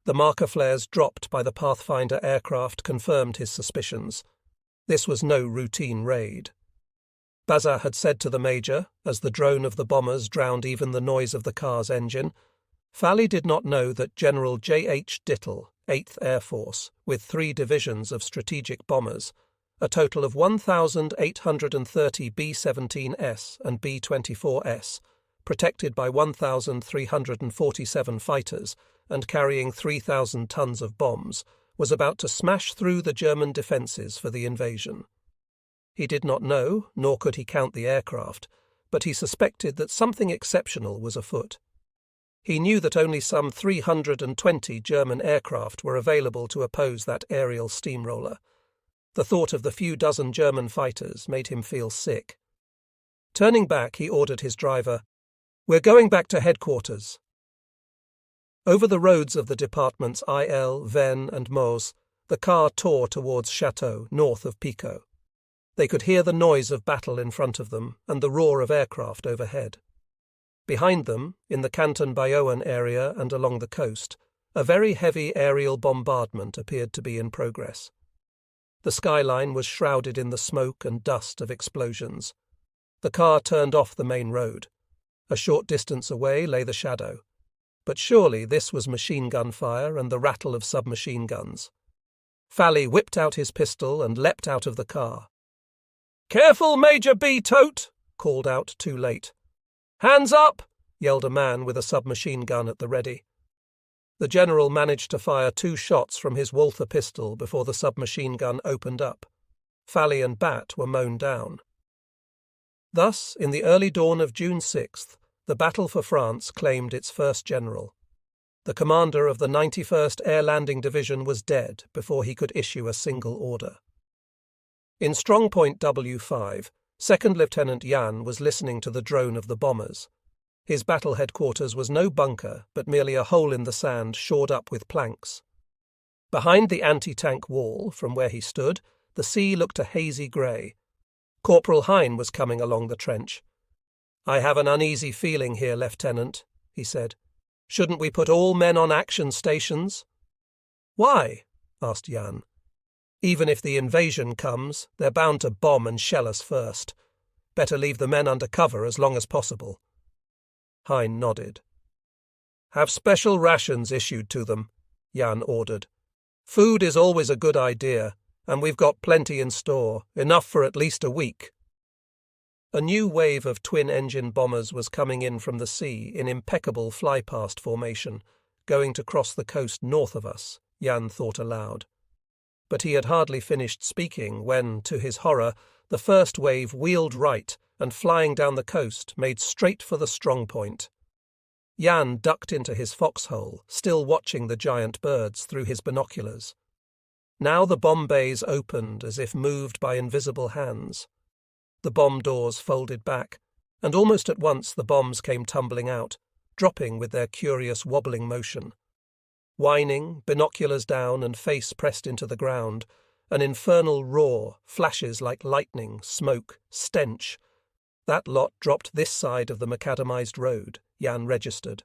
The marker flares dropped by the Pathfinder aircraft confirmed his suspicions. This was no routine raid. Bazin had said to the Major, as the drone of the bombers drowned even the noise of the car's engine, Fally did not know that General J.H. Dittle, 8th Air Force, with 3 divisions of strategic bombers, a total of 1,830 B-17S and B-24S, protected by 1,347 fighters and carrying 3,000 tons of bombs, was about to smash through the German defences for the invasion. He did not know, nor could he count the aircraft, but he suspected that something exceptional was afoot. He knew that only some 320 German aircraft were available to oppose that aerial steamroller. The thought of the few dozen German fighters made him feel sick. Turning back, he ordered his driver, "We're going back to headquarters." Over the roads of the departments IL, Vennes, and Meuse, the car tore towards Château, north of Picot. They could hear the noise of battle in front of them and the roar of aircraft overhead. Behind them, in the Canton Bayonne area and along the coast, a very heavy aerial bombardment appeared to be in progress. The skyline was shrouded in the smoke and dust of explosions. The car turned off the main road. A short distance away lay the shadow. But surely this was machine gun fire and the rattle of submachine guns. Fally whipped out his pistol and leapt out of the car. "Careful, Major B. Tote!" called out too late. "Hands up!" yelled a man with a submachine gun at the ready. The general managed to fire 2 shots from his Walther pistol before the submachine gun opened up. Fally and Bat were mown down. Thus, in the early dawn of June 6th, the battle for France claimed its first general. The commander of the 91st Air Landing Division was dead before he could issue a single order. In Strong Point W5, Second Lieutenant Jan was listening to the drone of the bombers. His battle headquarters was no bunker, but merely a hole in the sand shored up with planks. Behind the anti-tank wall, from where he stood, the sea looked a hazy grey. Corporal Hine was coming along the trench. "I have an uneasy feeling here, Lieutenant," he said. "Shouldn't we put all men on action stations?" "Why?" asked Jan. "Even if the invasion comes, they're bound to bomb and shell us first. Better leave the men under cover as long as possible." Hine nodded. "Have special rations issued to them," Jan ordered. "Food is always a good idea, and we've got plenty in store, enough for at least a week." A new wave of twin-engine bombers was coming in from the sea in impeccable fly-past formation, going to cross the coast north of us, Jan thought aloud. But he had hardly finished speaking when, to his horror, the first wave wheeled right and, flying down the coast, made straight for the strong point. Jan ducked into his foxhole, still watching the giant birds through his binoculars. Now the bomb bays opened as if moved by invisible hands. The bomb doors folded back, and almost at once the bombs came tumbling out, dropping with their curious wobbling motion. Whining, binoculars down and face pressed into the ground, an infernal roar, flashes like lightning, smoke, stench. That lot dropped this side of the macadamized road, Jan registered.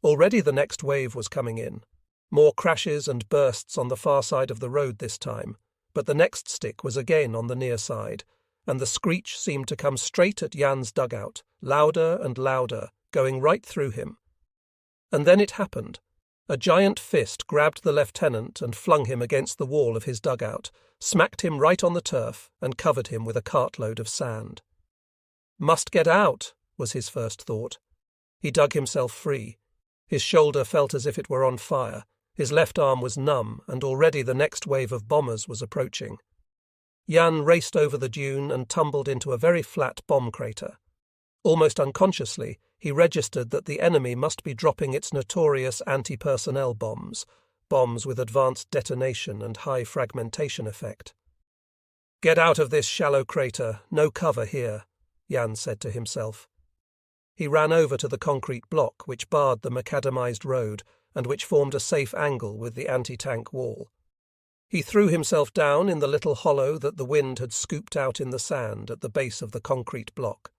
Already the next wave was coming in. More crashes and bursts on the far side of the road this time, but the next stick was again on the near side, and the screech seemed to come straight at Jan's dugout, louder and louder, going right through him. And then it happened. A giant fist grabbed the lieutenant and flung him against the wall of his dugout, smacked him right on the turf, and covered him with a cartload of sand. "Must get out," was his first thought. He dug himself free. His shoulder felt as if it were on fire. His left arm was numb, and already the next wave of bombers was approaching. Jan raced over the dune and tumbled into a very flat bomb crater. Almost unconsciously, he registered that the enemy must be dropping its notorious anti-personnel bombs, bombs with advanced detonation and high fragmentation effect. "Get out of this shallow crater, no cover here," Jan said to himself. He ran over to the concrete block which barred the macadamized road and which formed a safe angle with the anti-tank wall. He threw himself down in the little hollow that the wind had scooped out in the sand at the base of the concrete block.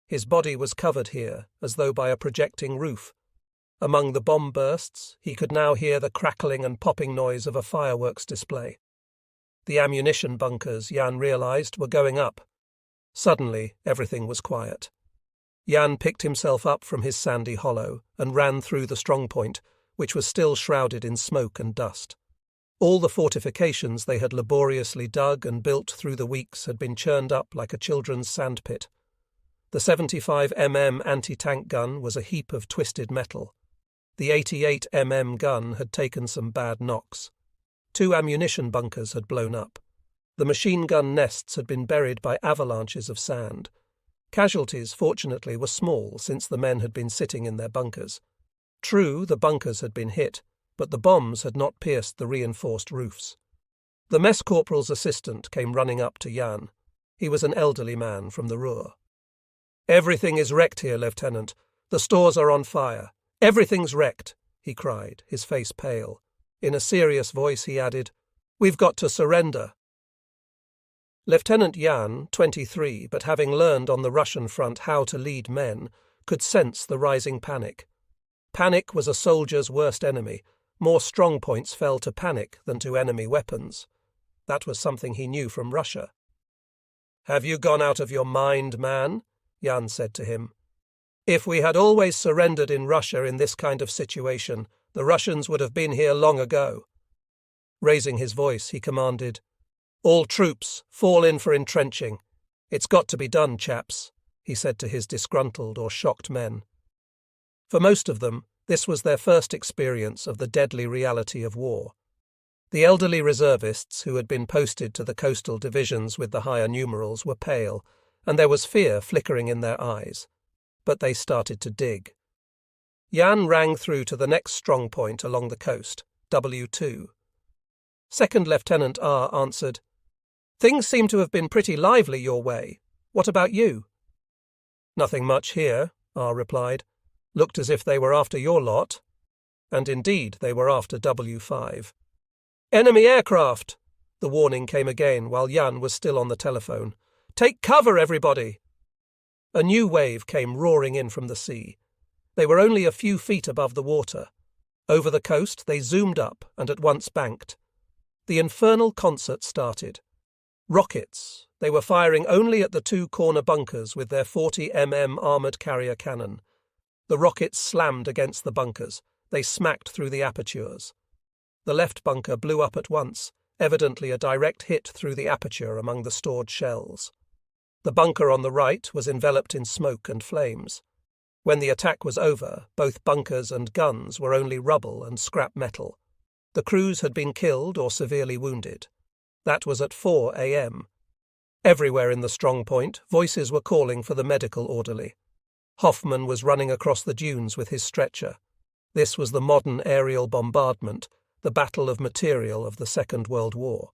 His body was covered here, as though by a projecting roof. Among the bomb bursts, he could now hear the crackling and popping noise of a fireworks display. The ammunition bunkers, Jan realized, were going up. Suddenly, everything was quiet. Jan picked himself up from his sandy hollow and ran through the strongpoint, which was still shrouded in smoke and dust. All the fortifications they had laboriously dug and built through the weeks had been churned up like a children's sandpit. The 75mm anti-tank gun was a heap of twisted metal. The 88mm gun had taken some bad knocks. 2 ammunition bunkers had blown up. The machine gun nests had been buried by avalanches of sand. Casualties, fortunately, were small since the men had been sitting in their bunkers. True, the bunkers had been hit, but the bombs had not pierced the reinforced roofs. The mess corporal's assistant came running up to Jan. He was an elderly man from the Ruhr. "Everything is wrecked here, Lieutenant. The stores are on fire. Everything's wrecked," he cried, his face pale. In a serious voice he added, "We've got to surrender." Lieutenant Jan, 23, but having learned on the Russian front how to lead men, could sense the rising panic. Panic was a soldier's worst enemy. More strongpoints fell to panic than to enemy weapons. That was something he knew from Russia. "Have you gone out of your mind, man?" Jan said to him. "If we had always surrendered in Russia in this kind of situation, the Russians would have been here long ago." Raising his voice, he commanded, "All troops, fall in for entrenching. It's got to be done, chaps," he said to his disgruntled or shocked men. For most of them, this was their first experience of the deadly reality of war. The elderly reservists who had been posted to the coastal divisions with the higher numerals were pale, and there was fear flickering in their eyes. But they started to dig. Jan rang through to the next strong point along the coast, W2. Second Lieutenant R answered, "Things seem to have been pretty lively your way. What about you?" "Nothing much here," R replied. "Looked as if they were after your lot." And indeed they were after W5. "Enemy aircraft!" The warning came again while Jan was still on the telephone. "Take cover, everybody!" A new wave came roaring in from the sea. They were only a few feet above the water. Over the coast they zoomed up and at once banked. The infernal concert started. Rockets. They were firing only at the 2 corner bunkers with their 40mm armoured carrier cannon. The rockets slammed against the bunkers. They smacked through the apertures. The left bunker blew up at once, evidently a direct hit through the aperture among the stored shells. The bunker on the right was enveloped in smoke and flames. When the attack was over, both bunkers and guns were only rubble and scrap metal. The crews had been killed or severely wounded. That was at 4 a.m. Everywhere in the strong point, voices were calling for the medical orderly. Hoffman was running across the dunes with his stretcher. This was the modern aerial bombardment, the battle of material of the Second World War.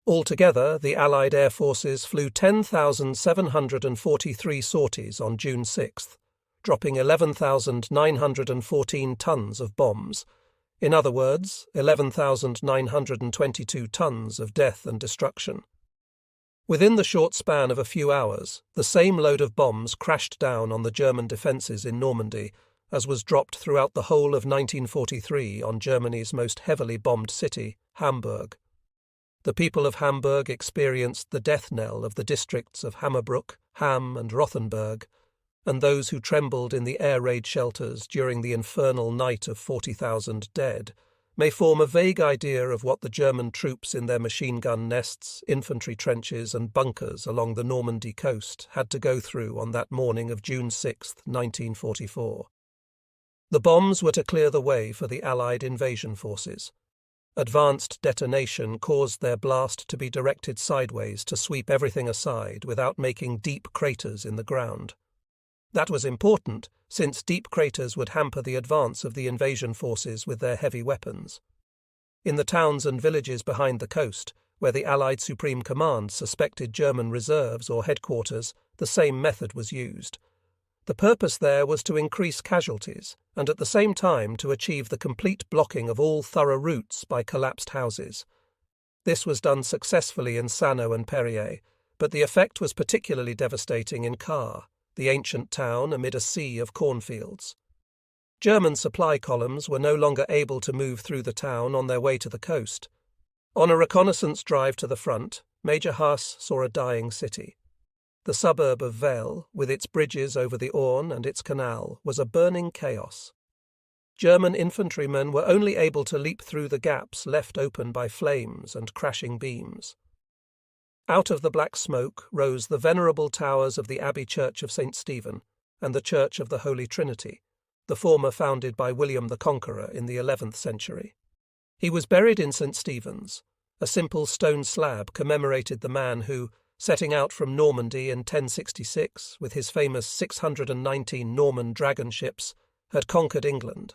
Altogether, the Allied air forces flew 10,743 sorties on June 6th, dropping 11,914 tons of bombs. In other words, 11,922 tons of death and destruction. Within the short span of a few hours, the same load of bombs crashed down on the German defences in Normandy, as was dropped throughout the whole of 1943 on Germany's most heavily bombed city, Hamburg. The people of Hamburg experienced the death knell of the districts of Hammerbrook, Hamm and Rothenburg, and those who trembled in the air raid shelters during the infernal night of 40,000 dead may form a vague idea of what the German troops in their machine gun nests, infantry trenches and bunkers along the Normandy coast had to go through on that morning of June 6, 1944. The bombs were to clear the way for the Allied invasion forces. Advanced detonation caused their blast to be directed sideways to sweep everything aside without making deep craters in the ground. That was important, since deep craters would hamper the advance of the invasion forces with their heavy weapons. In the towns and villages behind the coast, where the Allied Supreme Command suspected German reserves or headquarters, the same method was used. The purpose there was to increase casualties, and at the same time to achieve the complete blocking of all thorough routes by collapsed houses. This was done successfully in Sano and Perrier, but the effect was particularly devastating in Kar, the ancient town amid a sea of cornfields. German supply columns were no longer able to move through the town on their way to the coast. On a reconnaissance drive to the front, Major Haas saw a dying city. The suburb of Vejle, with its bridges over the Orne and its canal, was a burning chaos. German infantrymen were only able to leap through the gaps left open by flames and crashing beams. Out of the black smoke rose the venerable towers of the Abbey Church of St. Stephen and the Church of the Holy Trinity, the former founded by William the Conqueror in the 11th century. He was buried in St. Stephen's. A simple stone slab commemorated the man who, setting out from Normandy in 1066 with his famous 619 Norman dragon ships, had conquered England.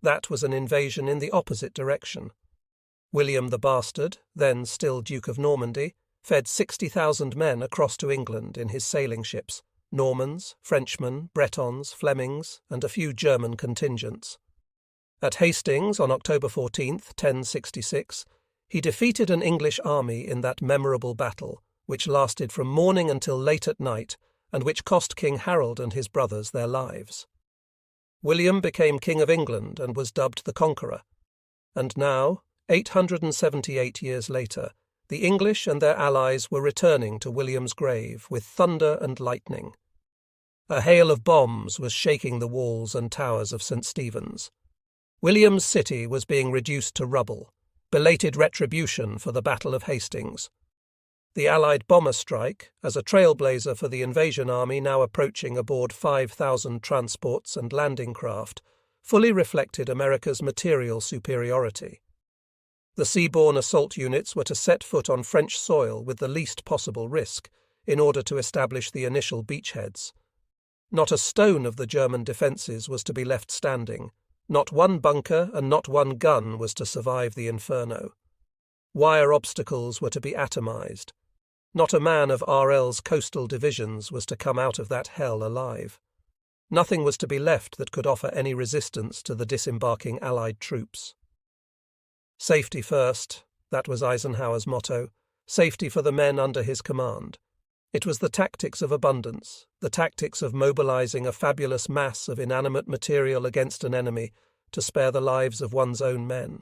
That was an invasion in the opposite direction. William the Bastard, then still Duke of Normandy, fed 60,000 men across to England in his sailing ships, Normans, Frenchmen, Bretons, Flemings, and a few German contingents. At Hastings on October 14, 1066, he defeated an English army in that memorable battle, which lasted from morning until late at night, and which cost King Harold and his brothers their lives. William became King of England and was dubbed the Conqueror. And now, 878 years later, the English and their allies were returning to William's grave with thunder and lightning. A hail of bombs was shaking the walls and towers of St. Stephen's. William's city was being reduced to rubble, belated retribution for the Battle of Hastings. The Allied bomber strike, as a trailblazer for the invasion army now approaching aboard 5,000 transports and landing craft, fully reflected America's material superiority. The seaborne assault units were to set foot on French soil with the least possible risk, in order to establish the initial beachheads. Not a stone of the German defences was to be left standing, not one bunker and not one gun was to survive the inferno. Wire obstacles were to be atomised. Not a man of RL's coastal divisions was to come out of that hell alive. Nothing was to be left that could offer any resistance to the disembarking Allied troops. Safety first, that was Eisenhower's motto, safety for the men under his command. It was the tactics of abundance, the tactics of mobilizing a fabulous mass of inanimate material against an enemy to spare the lives of one's own men.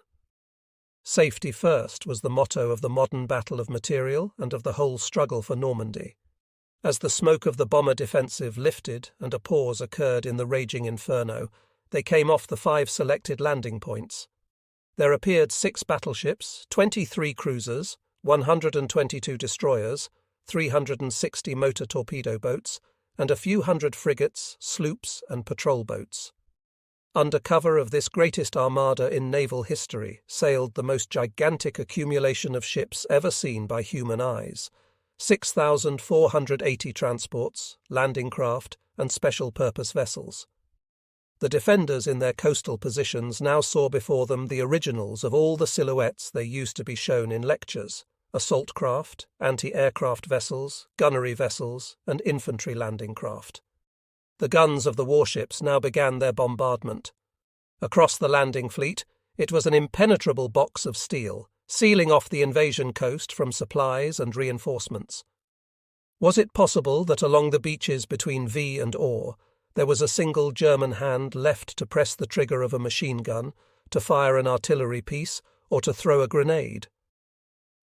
Safety first was the motto of the modern battle of material and of the whole struggle for Normandy. As the smoke of the bomber defensive lifted and a pause occurred in the raging inferno, they came off the 5 selected landing points. There appeared 6 battleships, 23 cruisers, 122 destroyers, 360 motor torpedo boats, and a few hundred frigates, sloops, and patrol boats. Under cover of this greatest armada in naval history sailed the most gigantic accumulation of ships ever seen by human eyes, 6,480 transports, landing craft, and special-purpose vessels. The defenders in their coastal positions now saw before them the originals of all the silhouettes they used to be shown in lectures: assault craft, anti-aircraft vessels, gunnery vessels, and infantry landing craft. The guns of the warships now began their bombardment. Across the landing fleet, it was an impenetrable box of steel, sealing off the invasion coast from supplies and reinforcements. Was it possible that along the beaches between V and Ore there was a single German hand left to press the trigger of a machine gun, to fire an artillery piece, or to throw a grenade?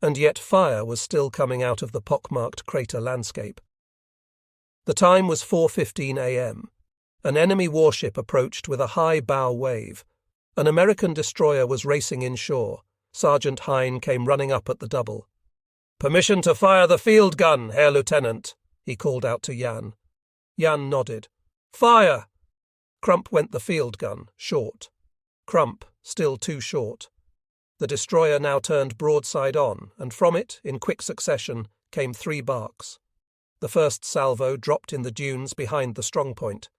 And yet fire was still coming out of the pockmarked crater landscape. The time was 4:15 a.m. An enemy warship approached with a high bow wave. An American destroyer was racing inshore. Sergeant Hine came running up at the double. "Permission to fire the field gun, Herr Lieutenant," he called out to Jan. Jan nodded. "Fire!" Crump went the field gun, short. Crump, still too short. The destroyer now turned broadside on, and from it, in quick succession, came 3 barks. The first salvo dropped in the dunes behind the strongpoint.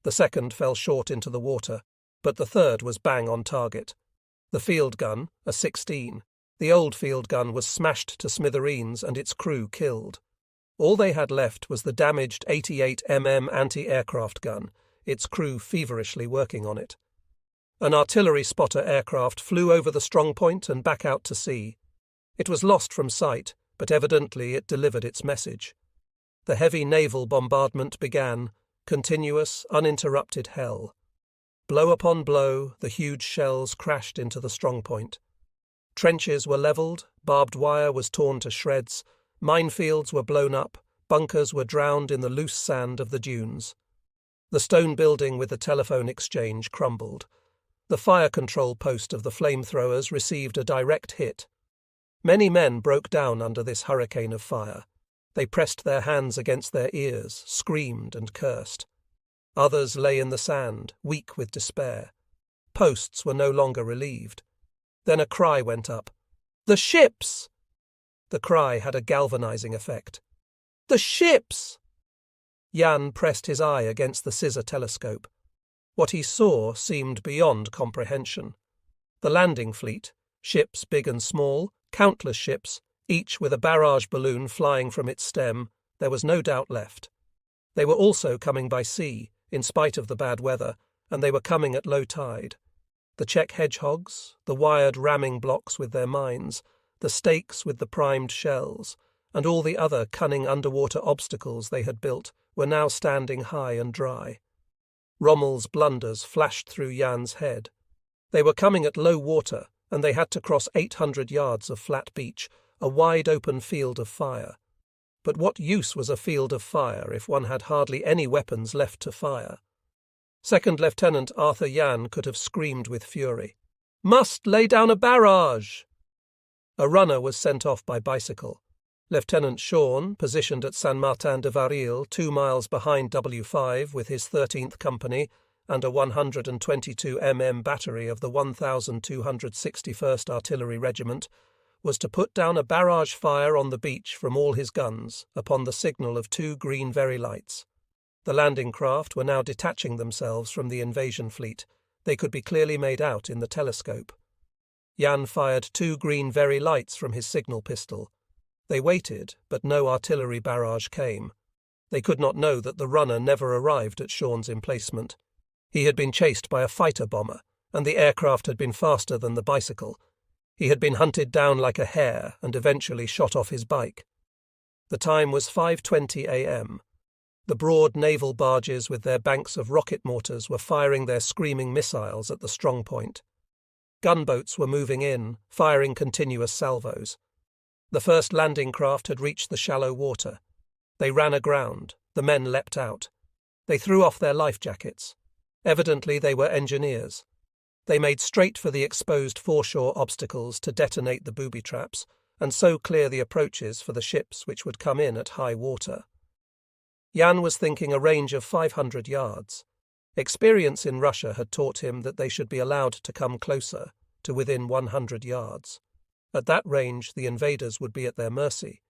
The second fell short into the water, but the third was bang on target. The field gun, a 16, the old field gun, was smashed to smithereens and its crew killed. All they had left was the damaged 88 mm anti-aircraft gun, its crew feverishly working on it. An artillery spotter aircraft flew over the strongpoint and back out to sea. It was lost from sight, but evidently it delivered its message. The heavy naval bombardment began, continuous, uninterrupted hell. Blow upon blow, the huge shells crashed into the strongpoint. Trenches were levelled, barbed wire was torn to shreds, minefields were blown up, bunkers were drowned in the loose sand of the dunes. The stone building with the telephone exchange crumbled. The fire control post of the flamethrowers received a direct hit. Many men broke down under this hurricane of fire. They pressed their hands against their ears, screamed and cursed. Others lay in the sand, weak with despair. Posts were no longer relieved. Then a cry went up. "The ships!" The cry had a galvanizing effect. "The ships!" Jan pressed his eye against the scissor telescope. What he saw seemed beyond comprehension. The landing fleet, ships big and small, countless ships, each with a barrage balloon flying from its stem, there was no doubt left. They were also coming by sea, in spite of the bad weather, and they were coming at low tide. The Czech hedgehogs, the wired ramming blocks with their mines, the stakes with the primed shells, and all the other cunning underwater obstacles they had built were now standing high and dry. Rommel's blunders flashed through Jan's head. They were coming at low water, and they had to cross 800 yards of flat beach, a wide-open field of fire. But what use was a field of fire if one had hardly any weapons left to fire? Second Lieutenant Arthur Jan could have screamed with fury. "Must lay down a barrage!" A runner was sent off by bicycle. Lieutenant Shawn, positioned at Saint-Martin-de-Varille, 2 miles behind W5 with his 13th Company and a 122 mm battery of the 1261st Artillery Regiment, was to put down a barrage fire on the beach from all his guns upon the signal of 2 green Very lights. The landing craft were now detaching themselves from the invasion fleet. They could be clearly made out in the telescope. Jan fired 2 green Very lights from his signal pistol. They waited, but no artillery barrage came. They could not know that the runner never arrived at Shawn's emplacement. He had been chased by a fighter bomber, and the aircraft had been faster than the bicycle. He had been hunted down like a hare and eventually shot off his bike. The time was 5:20 a.m. The broad naval barges with their banks of rocket mortars were firing their screaming missiles at the strongpoint. Gunboats were moving in, firing continuous salvos. The first landing craft had reached the shallow water. They ran aground. The men leapt out. They threw off their life jackets. Evidently they were engineers. They made straight for the exposed foreshore obstacles to detonate the booby traps, and so clear the approaches for the ships which would come in at high water. Jan was thinking a range of 500 yards. Experience in Russia had taught him that they should be allowed to come closer, to within 100 yards. At that range the invaders would be at their mercy.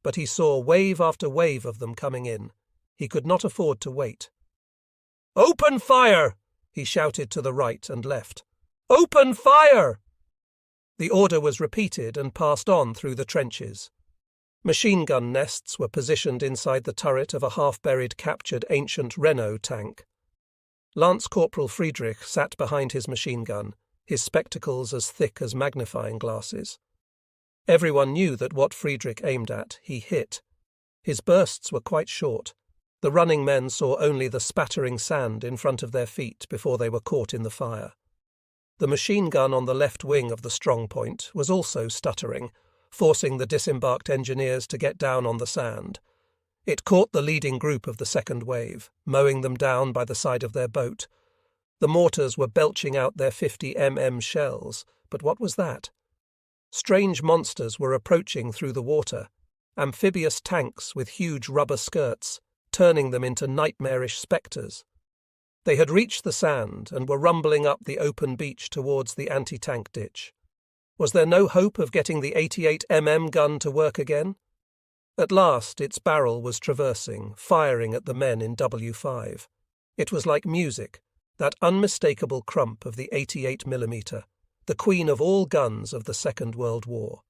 But he saw wave after wave of them coming in. He could not afford to wait. "Open fire!" he shouted to the right and left. "Open fire!" The order was repeated and passed on through the trenches. Machine gun nests were positioned inside the turret of a half-buried captured ancient Renault tank. Lance Corporal Friedrich sat behind his machine gun, his spectacles as thick as magnifying glasses. Everyone knew that what Friedrich aimed at, he hit. His bursts were quite short. The running men saw only the spattering sand in front of their feet before they were caught in the fire. The machine gun on the left wing of the strong point was also stuttering, forcing the disembarked engineers to get down on the sand. It caught the leading group of the second wave, mowing them down by the side of their boat. The mortars were belching out their 50 mm shells, but what was that? Strange monsters were approaching through the water, amphibious tanks with huge rubber skirts, turning them into nightmarish spectres. They had reached the sand and were rumbling up the open beach towards the anti-tank ditch. Was there no hope of getting the 88 mm gun to work again? At last its barrel was traversing, firing at the men in W5. It was like music, that unmistakable crump of the 88 mm, the queen of all guns of the Second World War.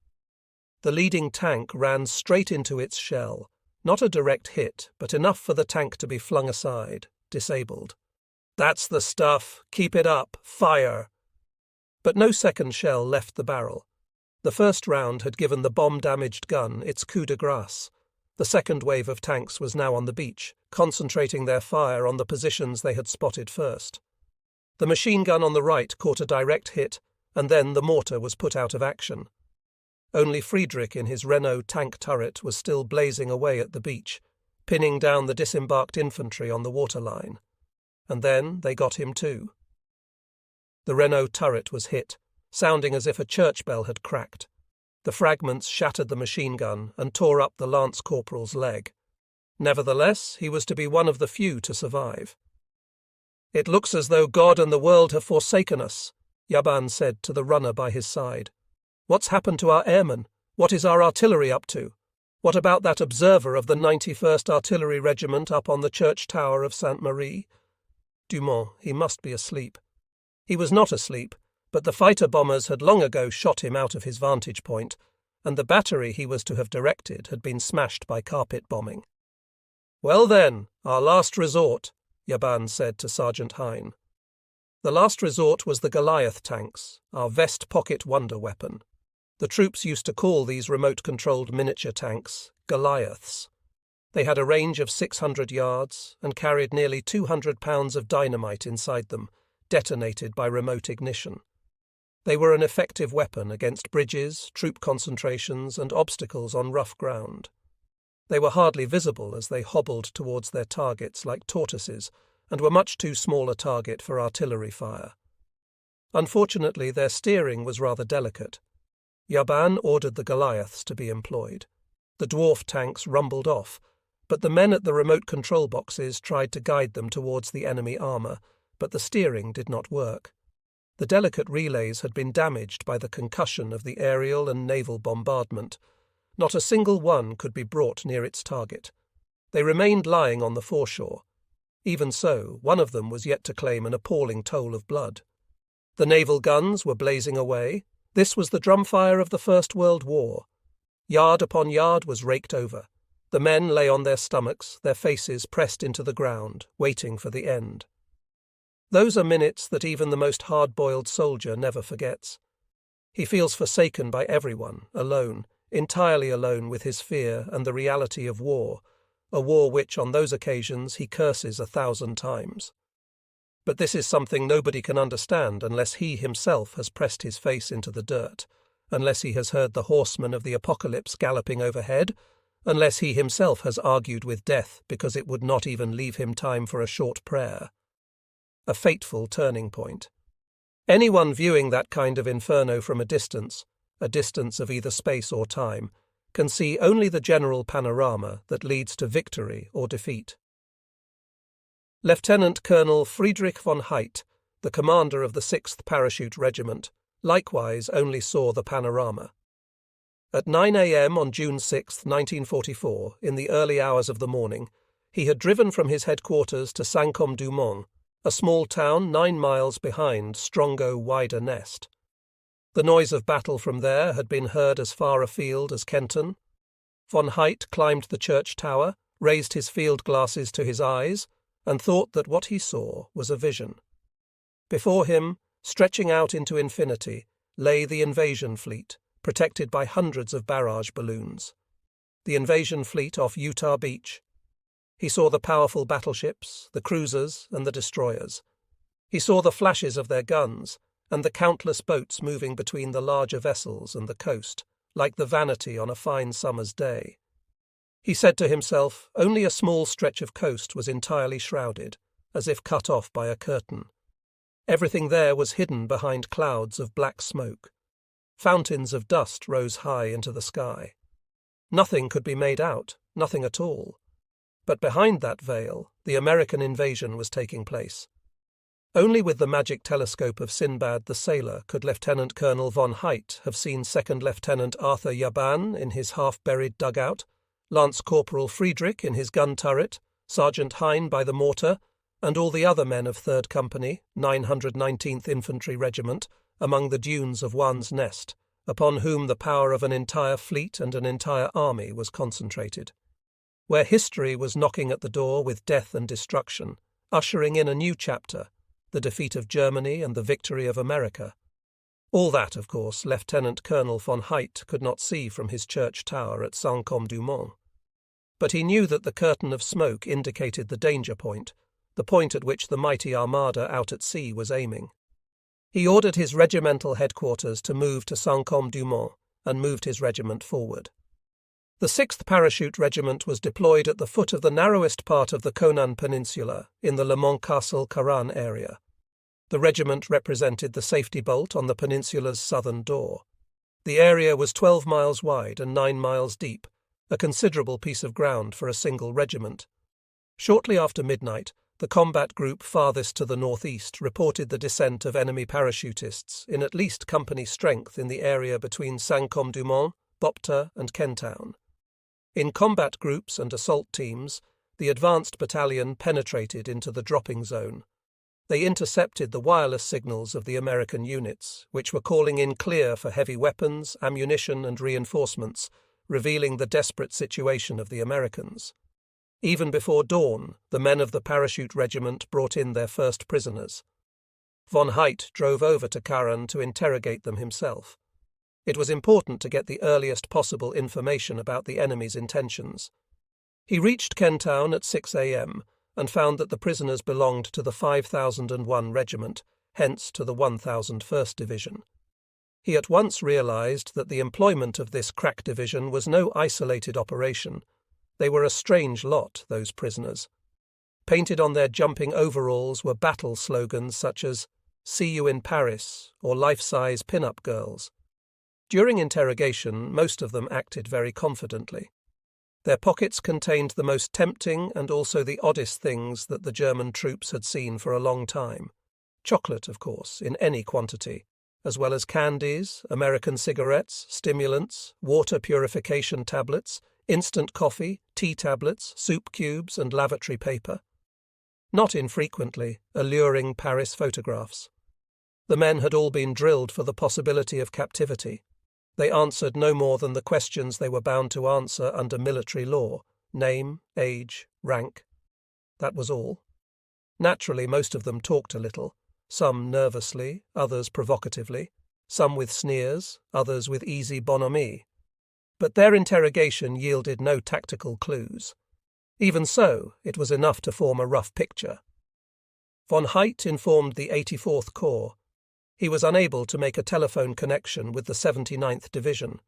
The leading tank ran straight into its shell, not a direct hit, but enough for the tank to be flung aside, disabled. "That's the stuff! Keep it up! Fire!" But no second shell left the barrel. The first round had given the bomb-damaged gun its coup de grace. The second wave of tanks was now on the beach, concentrating their fire on the positions they had spotted first. The machine gun on the right caught a direct hit, and then the mortar was put out of action. Only Friedrich in his Renault tank turret was still blazing away at the beach, pinning down the disembarked infantry on the waterline. And then they got him too. The Renault turret was hit, sounding as if a church bell had cracked. The fragments shattered the machine gun and tore up the lance corporal's leg. Nevertheless, he was to be one of the few to survive. "It looks as though God and the world have forsaken us," Yaban said to the runner by his side. "What's happened to our airmen? What is our artillery up to? What about that observer of the 91st Artillery Regiment up on the church tower of Sainte-Marie?" Dumont, he must be asleep. He was not asleep, but the fighter-bombers had long ago shot him out of his vantage point, and the battery he was to have directed had been smashed by carpet bombing. "Well then, our last resort," Yaban said to Sergeant Hine. The last resort was the Goliath tanks, our vest-pocket wonder weapon. The troops used to call these remote-controlled miniature tanks Goliaths. They had a range of 600 yards and carried nearly 200 pounds of dynamite inside them, detonated by remote ignition. They were an effective weapon against bridges, troop concentrations, and obstacles on rough ground. They were hardly visible as they hobbled towards their targets like tortoises, and were much too small a target for artillery fire. Unfortunately, their steering was rather delicate. Yaban ordered the Goliaths to be employed. The dwarf tanks rumbled off, but the men at the remote control boxes tried to guide them towards the enemy armour, but the steering did not work. The delicate relays had been damaged by the concussion of the aerial and naval bombardment. Not a single one could be brought near its target. They remained lying on the foreshore. Even so, one of them was yet to claim an appalling toll of blood. The naval guns were blazing away. This was the drumfire of the First World War. Yard upon yard was raked over. The men lay on their stomachs, their faces pressed into the ground, waiting for the end. Those are minutes that even the most hard-boiled soldier never forgets. He feels forsaken by everyone, alone, entirely alone with his fear and the reality of war, a war which, on those occasions, he curses 1,000 times. But this is something nobody can understand unless he himself has pressed his face into the dirt, unless he has heard the horsemen of the apocalypse galloping overhead, unless he himself has argued with death because it would not even leave him time for a short prayer. A fateful turning point. Anyone viewing that kind of inferno from a distance of either space or time, can see only the general panorama that leads to victory or defeat. Lieutenant Colonel Friedrich von Haidt, the commander of the 6th Parachute Regiment, likewise only saw the panorama. At 9 a.m. on June 6, 1944, in the early hours of the morning, he had driven from his headquarters to Saint-Côme-du-Mont, a small town 9 miles behind Strongo-Wider-Nest. The noise of battle from there had been heard as far afield as Kenton. Von Haidt climbed the church tower, raised his field glasses to his eyes, and thought that what he saw was a vision. Before him, stretching out into infinity, lay the invasion fleet, protected by hundreds of barrage balloons. The invasion fleet off Utah Beach. He saw the powerful battleships, the cruisers, and the destroyers. He saw the flashes of their guns, and the countless boats moving between the larger vessels and the coast, like the vanity on a fine summer's day. He said to himself, only a small stretch of coast was entirely shrouded, as if cut off by a curtain. Everything there was hidden behind clouds of black smoke. Fountains of dust rose high into the sky. Nothing could be made out, nothing at all. But behind that veil, the American invasion was taking place. Only with the magic telescope of Sinbad the sailor could Lieutenant Colonel von Haidt have seen Second Lieutenant Arthur Yaban in his half-buried dugout, Lance Corporal Friedrich in his gun turret, Sergeant Hine by the mortar, and all the other men of 3rd Company, 919th Infantry Regiment, among the dunes of Wan's Nest, upon whom the power of an entire fleet and an entire army was concentrated. Where history was knocking at the door with death and destruction, ushering in a new chapter, the defeat of Germany and the victory of America. All that, of course, Lieutenant Colonel von Haidt could not see from his church tower at Saint-Côme-du-Mont. But he knew that the curtain of smoke indicated the danger point, the point at which the mighty armada out at sea was aiming. He ordered his regimental headquarters to move to Saint-Côme-du-Mont and moved his regiment forward. The 6th Parachute Regiment was deployed at the foot of the narrowest part of the Conan Peninsula in the Le Mont-Castle-Caran area. The regiment represented the safety bolt on the peninsula's southern door. The area was 12 miles wide and 9 miles deep, a considerable piece of ground for a single regiment. Shortly after midnight, the combat group farthest to the northeast reported the descent of enemy parachutists in at least company strength in the area between Saint-Côme-du-Mont, Bopta and Kentown. In combat groups and assault teams, the advanced battalion penetrated into the dropping zone. They intercepted the wireless signals of the American units, which were calling in clear for heavy weapons, ammunition and reinforcements, revealing the desperate situation of the Americans. Even before dawn, the men of the Parachute Regiment brought in their first prisoners. Von Haidt drove over to Caran to interrogate them himself. It was important to get the earliest possible information about the enemy's intentions. He reached Kentown at 6 a.m. and found that the prisoners belonged to the 5001 Regiment, hence to the 1001st Division. He at once realized that the employment of this crack division was no isolated operation. They were a strange lot, those prisoners. Painted on their jumping overalls were battle slogans such as "See you in Paris" or "Life-size pin-up girls." During interrogation, most of them acted very confidently. Their pockets contained the most tempting and also the oddest things that the German troops had seen for a long time. Chocolate, of course, in any quantity, as well as candies, American cigarettes, stimulants, water purification tablets, instant coffee, tea tablets, soup cubes, and lavatory paper. Not infrequently, alluring Paris photographs. The men had all been drilled for the possibility of captivity. They answered no more than the questions they were bound to answer under military law: name, age, rank. That was all. Naturally, most of them talked a little, some nervously, others provocatively, some with sneers, others with easy bonhomie. But their interrogation yielded no tactical clues. Even so, it was enough to form a rough picture. Von Haidt informed the 84th Corps. He was unable to make a telephone connection with the 79th Division.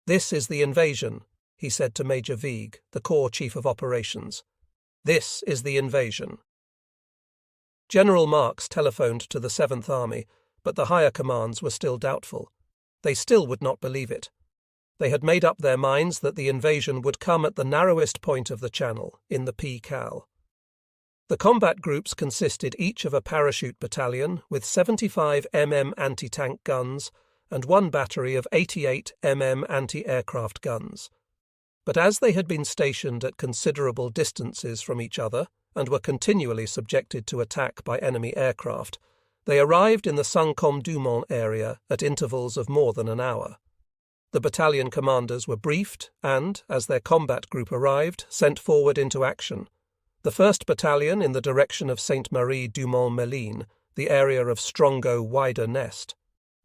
"This is the invasion," he said to Major Wieg, the Corps Chief of Operations. "This is the invasion." General Marx telephoned to the 7th Army, but the higher commands were still doubtful. They still would not believe it. They had made up their minds that the invasion would come at the narrowest point of the channel, in the P-Cal. The combat groups consisted each of a parachute battalion with 75 mm anti-tank guns and one battery of 88 mm anti-aircraft guns. But as they had been stationed at considerable distances from each other and were continually subjected to attack by enemy aircraft, they arrived in the Saint-Côme-du-Mont area at intervals of more than an hour. The battalion commanders were briefed and, as their combat group arrived, sent forward into action. The 1st Battalion in the direction of Sainte-Marie-du-Mont-Méline, the area of Strongo-Wider Nest.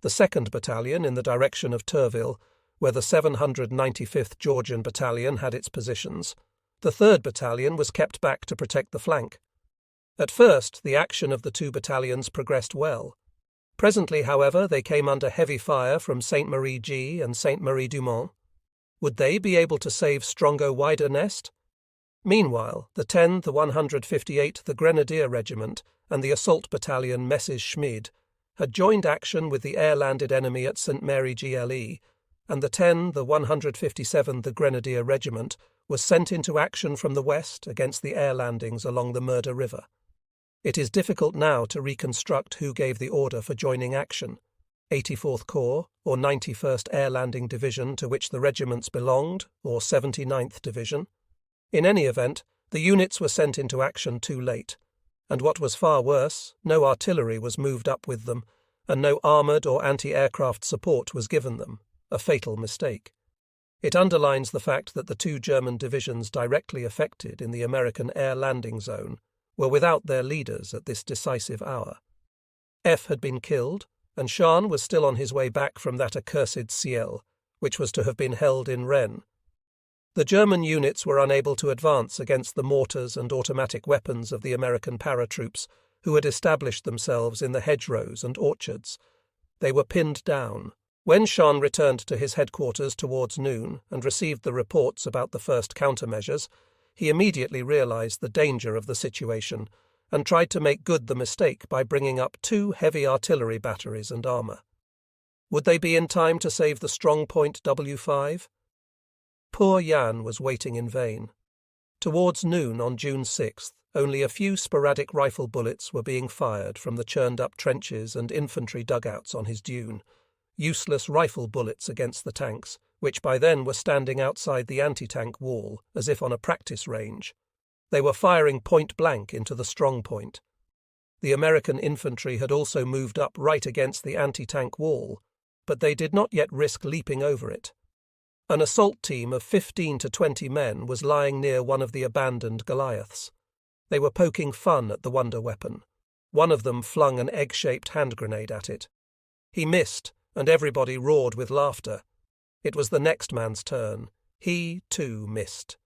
The 2nd Battalion in the direction of Turville, where the 795th Georgian Battalion had its positions. The 3rd Battalion was kept back to protect the flank. At first, the action of the two battalions progressed well. Presently, however, they came under heavy fire from Sainte-Marie-G and Sainte-Marie-du-Mont. Would they be able to save Strongo-Wider Nest? Meanwhile, the 10th, the 158th, the Grenadier Regiment, and the Assault Battalion Mrs. Schmid had joined action with the air-landed enemy at St. Mary GLE, and the 10, the 157th, the Grenadier Regiment, was sent into action from the west against the air landings along the Murder River. It is difficult now to reconstruct who gave the order for joining action: 84th Corps, or 91st Air Landing Division to which the regiments belonged, or 79th Division. In any event, the units were sent into action too late, and what was far worse, no artillery was moved up with them, and no armoured or anti-aircraft support was given them, a fatal mistake. It underlines the fact that the two German divisions directly affected in the American air landing zone were without their leaders at this decisive hour. F had been killed, and Schahn was still on his way back from that accursed Ciel, which was to have been held in Rennes. The German units were unable to advance against the mortars and automatic weapons of the American paratroops, who had established themselves in the hedgerows and orchards. They were pinned down. When Sean returned to his headquarters towards noon and received the reports about the first countermeasures, he immediately realized the danger of the situation and tried to make good the mistake by bringing up 2 heavy artillery batteries and armour. Would they be in time to save the strong point W5? Poor Jan was waiting in vain. Towards noon on June 6th, only a few sporadic rifle bullets were being fired from the churned-up trenches and infantry dugouts on his dune, useless rifle bullets against the tanks, which by then were standing outside the anti-tank wall as if on a practice range. They were firing point-blank into the strong point. The American infantry had also moved up right against the anti-tank wall, but they did not yet risk leaping over it. An assault team of 15 to 20 men was lying near one of the abandoned Goliaths. They were poking fun at the wonder weapon. One of them flung an egg-shaped hand grenade at it. He missed, and everybody roared with laughter. It was the next man's turn. He, too, missed.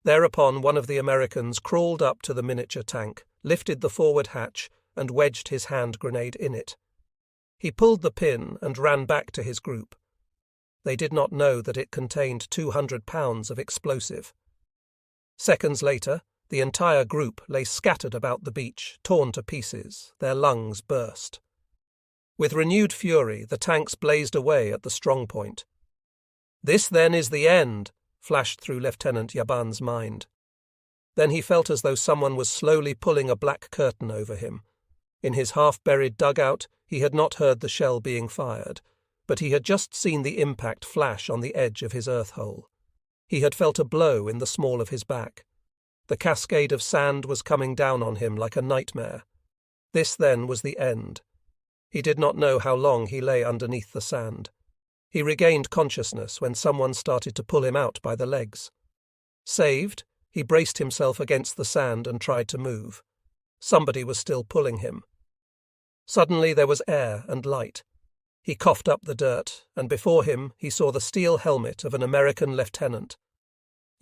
Thereupon one of the Americans crawled up to the miniature tank, lifted the forward hatch, and wedged his hand grenade in it. He pulled the pin and ran back to his group. They did not know that it contained 200 pounds of explosive. Seconds later, the entire group lay scattered about the beach, torn to pieces, their lungs burst. With renewed fury, the tanks blazed away at the strong point. "This, then, is the end," flashed through Lieutenant Yaban's mind. Then he felt as though someone was slowly pulling a black curtain over him. In his half-buried dugout, he had not heard the shell being fired, but he had just seen the impact flash on the edge of his earth hole. He had felt a blow in the small of his back. The cascade of sand was coming down on him like a nightmare. This, then, was the end. He did not know how long he lay underneath the sand. He regained consciousness when someone started to pull him out by the legs. Saved, he braced himself against the sand and tried to move. Somebody was still pulling him. Suddenly there was air and light. He coughed up the dirt, and before him he saw the steel helmet of an American lieutenant.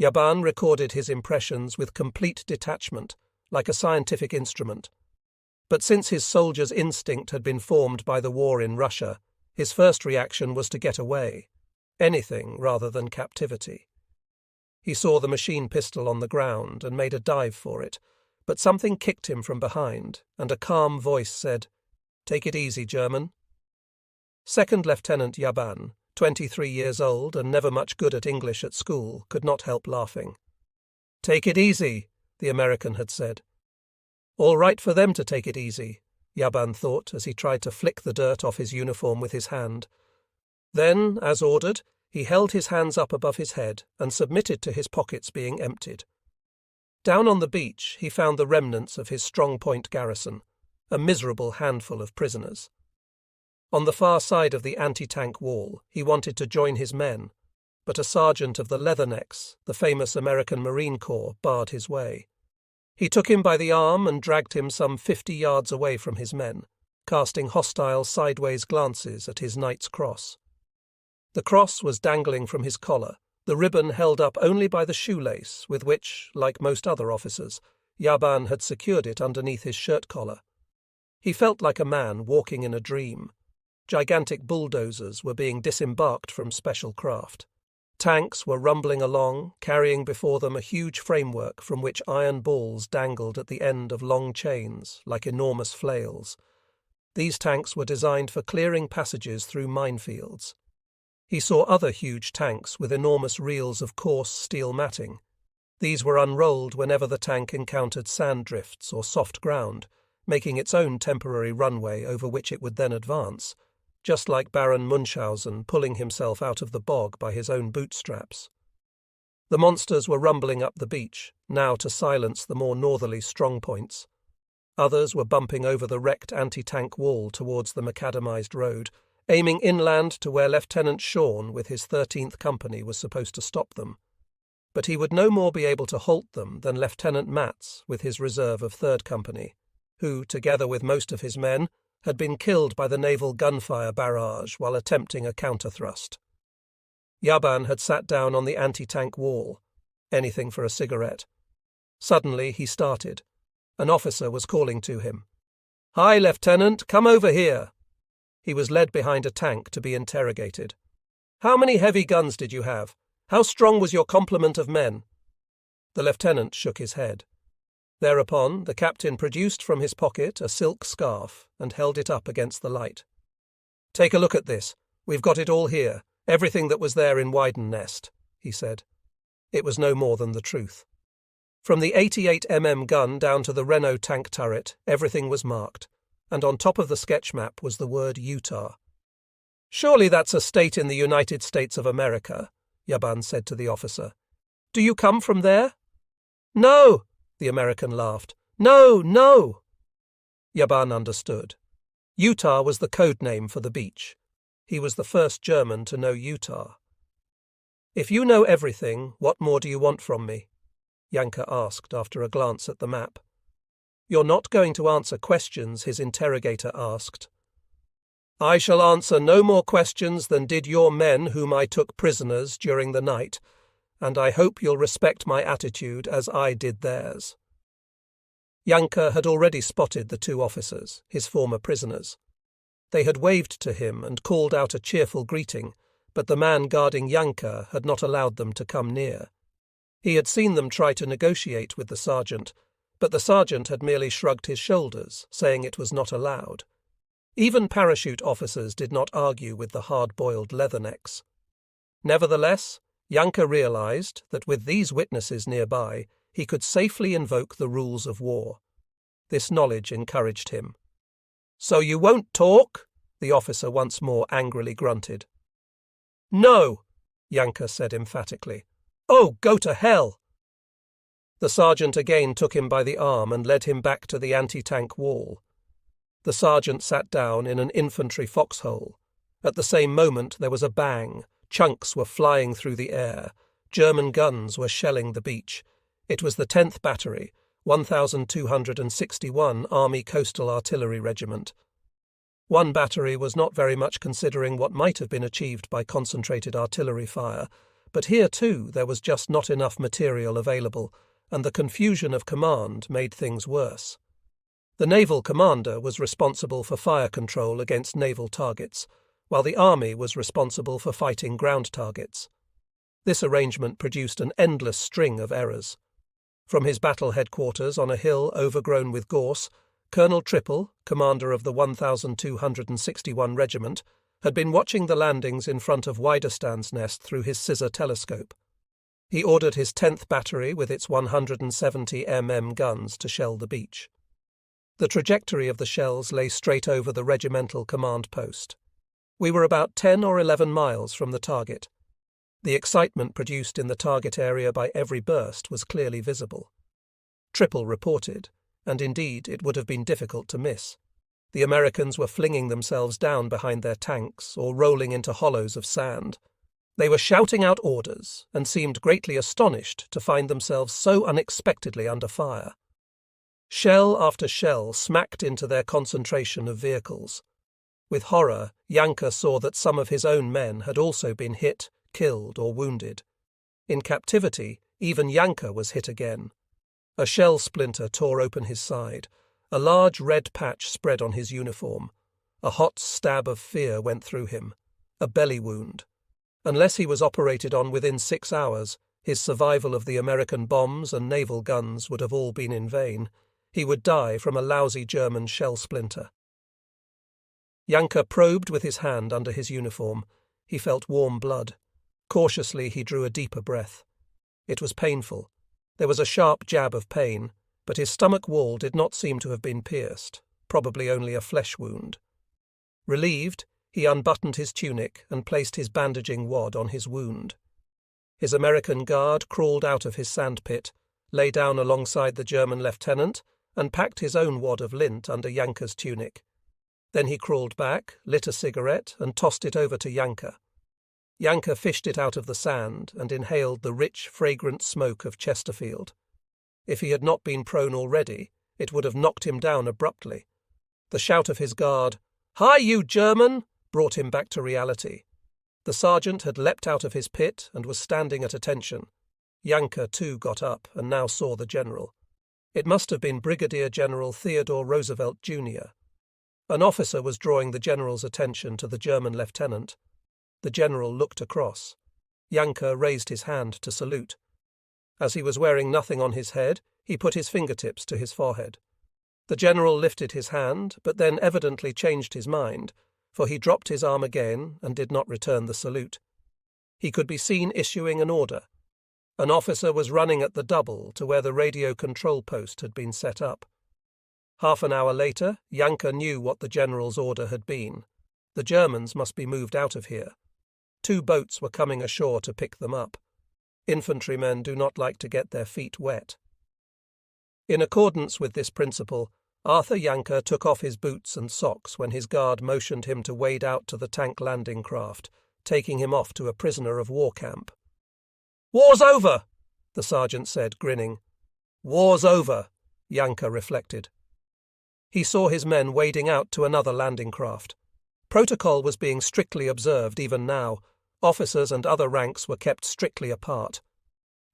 Yaban recorded his impressions with complete detachment, like a scientific instrument. But since his soldier's instinct had been formed by the war in Russia, his first reaction was to get away, anything rather than captivity. He saw the machine pistol on the ground and made a dive for it, but something kicked him from behind, and a calm voice said, "Take it easy, German." Second Lieutenant Yaban, 23 years old and never much good at English at school, could not help laughing. "Take it easy," the American had said. All right for them to take it easy, Yaban thought as he tried to flick the dirt off his uniform with his hand. Then, as ordered, he held his hands up above his head and submitted to his pockets being emptied. Down on the beach he found the remnants of his strong point garrison, a miserable handful of prisoners. On the far side of the anti-tank wall he wanted to join his men, but a sergeant of the Leathernecks, the famous American Marine Corps, barred his way. He took him by the arm and dragged him some 50 yards away from his men, casting hostile sideways glances at his knight's cross. The cross was dangling from his collar, the ribbon held up only by the shoelace with which, like most other officers, Yaban had secured it underneath his shirt collar. He felt like a man walking in a dream. Gigantic bulldozers were being disembarked from special craft. Tanks were rumbling along, carrying before them a huge framework from which iron balls dangled at the end of long chains, like enormous flails. These tanks were designed for clearing passages through minefields. He saw other huge tanks with enormous reels of coarse steel matting. These were unrolled whenever the tank encountered sand drifts or soft ground, making its own temporary runway over which it would then advance, just like Baron Munchausen pulling himself out of the bog by his own bootstraps. The monsters were rumbling up the beach, now to silence the more northerly strong points. Others were bumping over the wrecked anti-tank wall towards the macadamized road, aiming inland to where Lieutenant Shawn with his 13th Company was supposed to stop them. But he would no more be able to halt them than Lieutenant Matz with his reserve of 3rd Company, who, together with most of his men, had been killed by the naval gunfire barrage while attempting a counter-thrust. Yaban had sat down on the anti-tank wall. Anything for a cigarette. Suddenly he started. An officer was calling to him. "Hi, Lieutenant, come over here." He was led behind a tank to be interrogated. "How many heavy guns did you have? How strong was your complement of men?" The lieutenant shook his head. Thereupon the captain produced from his pocket a silk scarf and held it up against the light. "Take a look at this. We've got it all here, everything that was there in Weidennest," he said. It was no more than the truth. From the 88mm gun down to the Renault tank turret, everything was marked, and on top of the sketch map was the word Utah. "Surely that's a state in the United States of America," Yaban said to the officer. "Do you come from there?" "No," the American laughed. "No, no." Yaban understood. Utah was the code name for the beach. He was the first German to know Utah. "If you know everything, what more do you want from me?" Yanka asked after a glance at the map. "You're not going to answer questions," his interrogator asked. "I shall answer no more questions than did your men whom I took prisoners during the night, and I hope you'll respect my attitude as I did theirs." Yanka had already spotted the two officers, his former prisoners. They had waved to him and called out a cheerful greeting, but the man guarding Yanka had not allowed them to come near. He had seen them try to negotiate with the sergeant, but the sergeant had merely shrugged his shoulders, saying it was not allowed. Even parachute officers did not argue with the hard-boiled leathernecks. Nevertheless, Yanka realized that with these witnesses nearby, he could safely invoke the rules of war. This knowledge encouraged him. "So you won't talk?" the officer once more angrily grunted. "No," Yanka said emphatically. "Oh, go to hell!" The sergeant again took him by the arm and led him back to the anti-tank wall. The sergeant sat down in an infantry foxhole. At the same moment there was a bang. Chunks were flying through the air. German guns were shelling the beach. It was the 10th Battery, 1261 Army Coastal Artillery Regiment. One battery was not very much considering what might have been achieved by concentrated artillery fire, but here too there was just not enough material available, and the confusion of command made things worse. The naval commander was responsible for fire control against naval targets, while the army was responsible for fighting ground targets. This arrangement produced an endless string of errors. From his battle headquarters on a hill overgrown with gorse, Colonel Triple, commander of the 1261 Regiment, had been watching the landings in front of Weiderstandsnest through his scissor telescope. He ordered his 10th Battery with its 170mm guns to shell the beach. The trajectory of the shells lay straight over the regimental command post. We were about 10 or 11 miles from the target. The excitement produced in the target area by every burst was clearly visible. Triple reported, and indeed it would have been difficult to miss. The Americans were flinging themselves down behind their tanks or rolling into hollows of sand. They were shouting out orders and seemed greatly astonished to find themselves so unexpectedly under fire. Shell after shell smacked into their concentration of vehicles. With horror, Yanka saw that some of his own men had also been hit, killed, or wounded. In captivity, even Yanka was hit again. A shell splinter tore open his side. A large red patch spread on his uniform. A hot stab of fear went through him. A belly wound. Unless he was operated on within 6 hours, his survival of the American bombs and naval guns would have all been in vain. He would die from a lousy German shell splinter. Yanka probed with his hand under his uniform. He felt warm blood. Cautiously he drew a deeper breath. It was painful. There was a sharp jab of pain, but his stomach wall did not seem to have been pierced, probably only a flesh wound. Relieved, he unbuttoned his tunic and placed his bandaging wad on his wound. His American guard crawled out of his sandpit, lay down alongside the German lieutenant, and packed his own wad of lint under Yanka's tunic. Then he crawled back, lit a cigarette, and tossed it over to Yanka. Yanka fished it out of the sand and inhaled the rich, fragrant smoke of Chesterfield. If he had not been prone already, it would have knocked him down abruptly. The shout of his guard, "Hi, you German!" brought him back to reality. The sergeant had leapt out of his pit and was standing at attention. Janka too got up and now saw the general. It must have been Brigadier General Theodore Roosevelt Jr. An officer was drawing the general's attention to the German lieutenant. The general looked across. Janka raised his hand to salute. As he was wearing nothing on his head, he put his fingertips to his forehead. The general lifted his hand, but then evidently changed his mind, for he dropped his arm again and did not return the salute. He could be seen issuing an order. An officer was running at the double to where the radio control post had been set up. Half an hour later, Janka knew what the general's order had been. The Germans must be moved out of here. 2 boats were coming ashore to pick them up. Infantrymen do not like to get their feet wet. In accordance with this principle, Arthur Janka took off his boots and socks when his guard motioned him to wade out to the tank landing craft, taking him off to a prisoner of war camp. "War's over," the sergeant said, grinning. "War's over," Janka reflected. He saw his men wading out to another landing craft. Protocol was being strictly observed even now. Officers and other ranks were kept strictly apart.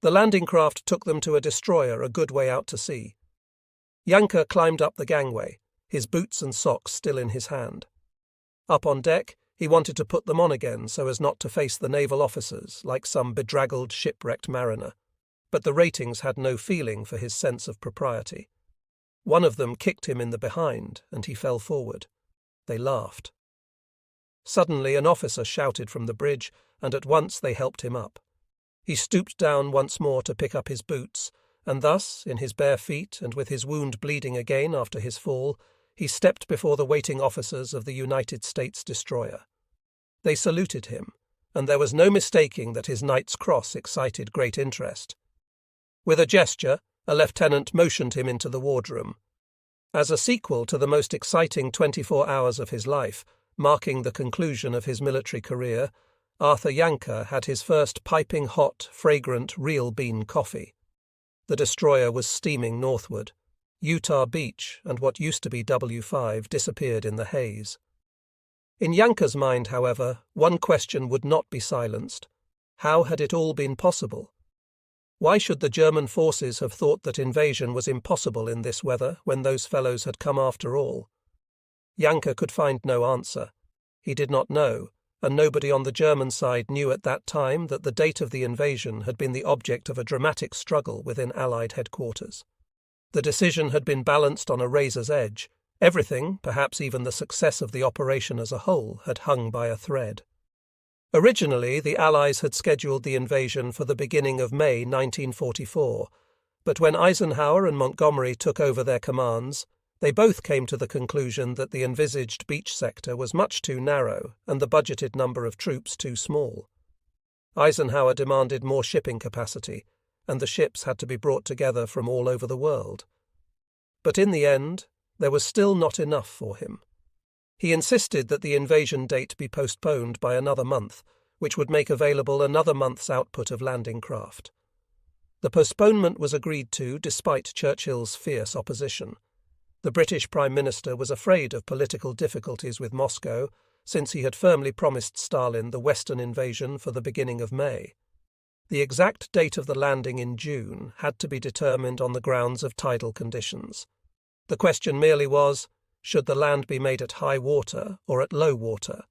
The landing craft took them to a destroyer a good way out to sea. Janka climbed up the gangway, his boots and socks still in his hand. Up on deck, he wanted to put them on again so as not to face the naval officers like some bedraggled, shipwrecked mariner. But the ratings had no feeling for his sense of propriety. One of them kicked him in the behind, and he fell forward. They laughed. Suddenly an officer shouted from the bridge, and at once they helped him up. He stooped down once more to pick up his boots, and thus, in his bare feet and with his wound bleeding again after his fall, he stepped before the waiting officers of the United States destroyer. They saluted him, and there was no mistaking that his Knight's Cross excited great interest. With a gesture, a lieutenant motioned him into the wardroom. As a sequel to the most exciting 24 hours of his life, marking the conclusion of his military career, Arthur Janka had his first piping hot, fragrant, real bean coffee. The destroyer was steaming northward. Utah Beach and what used to be W5 disappeared in the haze. In Janka's mind, however, one question would not be silenced. How had it all been possible? Why should the German forces have thought that invasion was impossible in this weather when those fellows had come after all? Janka could find no answer. He did not know, and nobody on the German side knew at that time that the date of the invasion had been the object of a dramatic struggle within Allied headquarters. The decision had been balanced on a razor's edge. Everything, perhaps even the success of the operation as a whole, had hung by a thread. Originally, the Allies had scheduled the invasion for the beginning of May 1944, but when Eisenhower and Montgomery took over their commands, they both came to the conclusion that the envisaged beach sector was much too narrow and the budgeted number of troops too small. Eisenhower demanded more shipping capacity, and the ships had to be brought together from all over the world. But in the end, there was still not enough for him. He insisted that the invasion date be postponed by another month, which would make available another month's output of landing craft. The postponement was agreed to despite Churchill's fierce opposition. The British Prime Minister was afraid of political difficulties with Moscow, since he had firmly promised Stalin the Western invasion for the beginning of May. The exact date of the landing in June had to be determined on the grounds of tidal conditions. The question merely was, should the land be made at high water or at low water?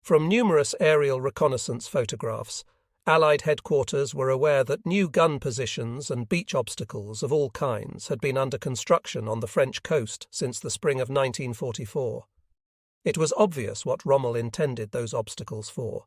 From numerous aerial reconnaissance photographs, Allied headquarters were aware that new gun positions and beach obstacles of all kinds had been under construction on the French coast since the spring of 1944. It was obvious what Rommel intended those obstacles for.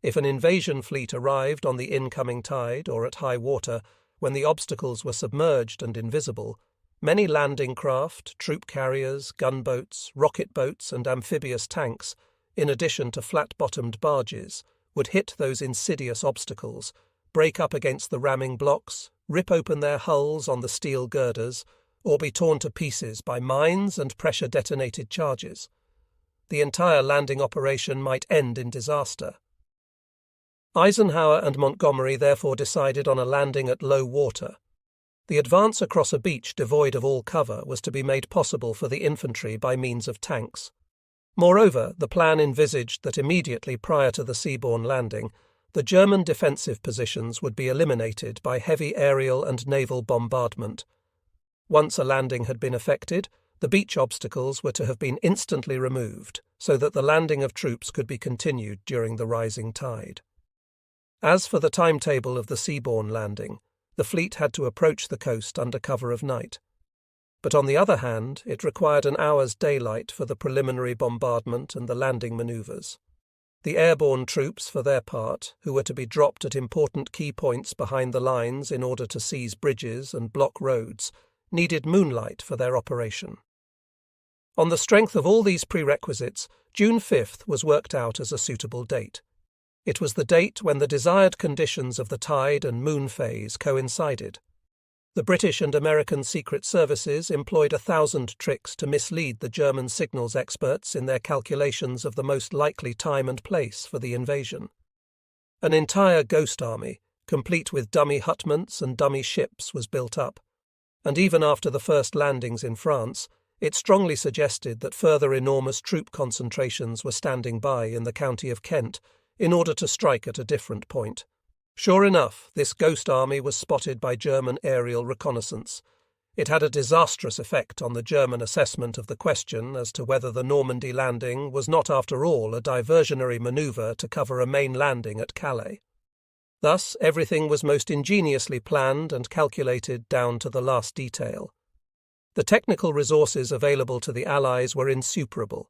If an invasion fleet arrived on the incoming tide or at high water, when the obstacles were submerged and invisible, many landing craft, troop carriers, gunboats, rocket boats and amphibious tanks, in addition to flat-bottomed barges, would hit those insidious obstacles, break up against the ramming blocks, rip open their hulls on the steel girders, or be torn to pieces by mines and pressure-detonated charges. The entire landing operation might end in disaster. Eisenhower and Montgomery therefore decided on a landing at low water. The advance across a beach devoid of all cover was to be made possible for the infantry by means of tanks. Moreover, the plan envisaged that immediately prior to the seaborne landing, the German defensive positions would be eliminated by heavy aerial and naval bombardment. Once a landing had been effected, the beach obstacles were to have been instantly removed so that the landing of troops could be continued during the rising tide. As for the timetable of the seaborne landing, the fleet had to approach the coast under cover of night. But on the other hand, it required an hour's daylight for the preliminary bombardment and the landing manoeuvres. The airborne troops, for their part, who were to be dropped at important key points behind the lines in order to seize bridges and block roads, needed moonlight for their operation. On the strength of all these prerequisites, June 5th was worked out as a suitable date. It was the date when the desired conditions of the tide and moon phase coincided. The British and American Secret Services employed 1,000 tricks to mislead the German signals experts in their calculations of the most likely time and place for the invasion. An entire ghost army, complete with dummy hutments and dummy ships, was built up, and even after the first landings in France, it strongly suggested that further enormous troop concentrations were standing by in the county of Kent in order to strike at a different point. Sure enough, this ghost army was spotted by German aerial reconnaissance. It had a disastrous effect on the German assessment of the question as to whether the Normandy landing was not after all a diversionary manoeuvre to cover a main landing at Calais. Thus, everything was most ingeniously planned and calculated down to the last detail. The technical resources available to the Allies were insuperable.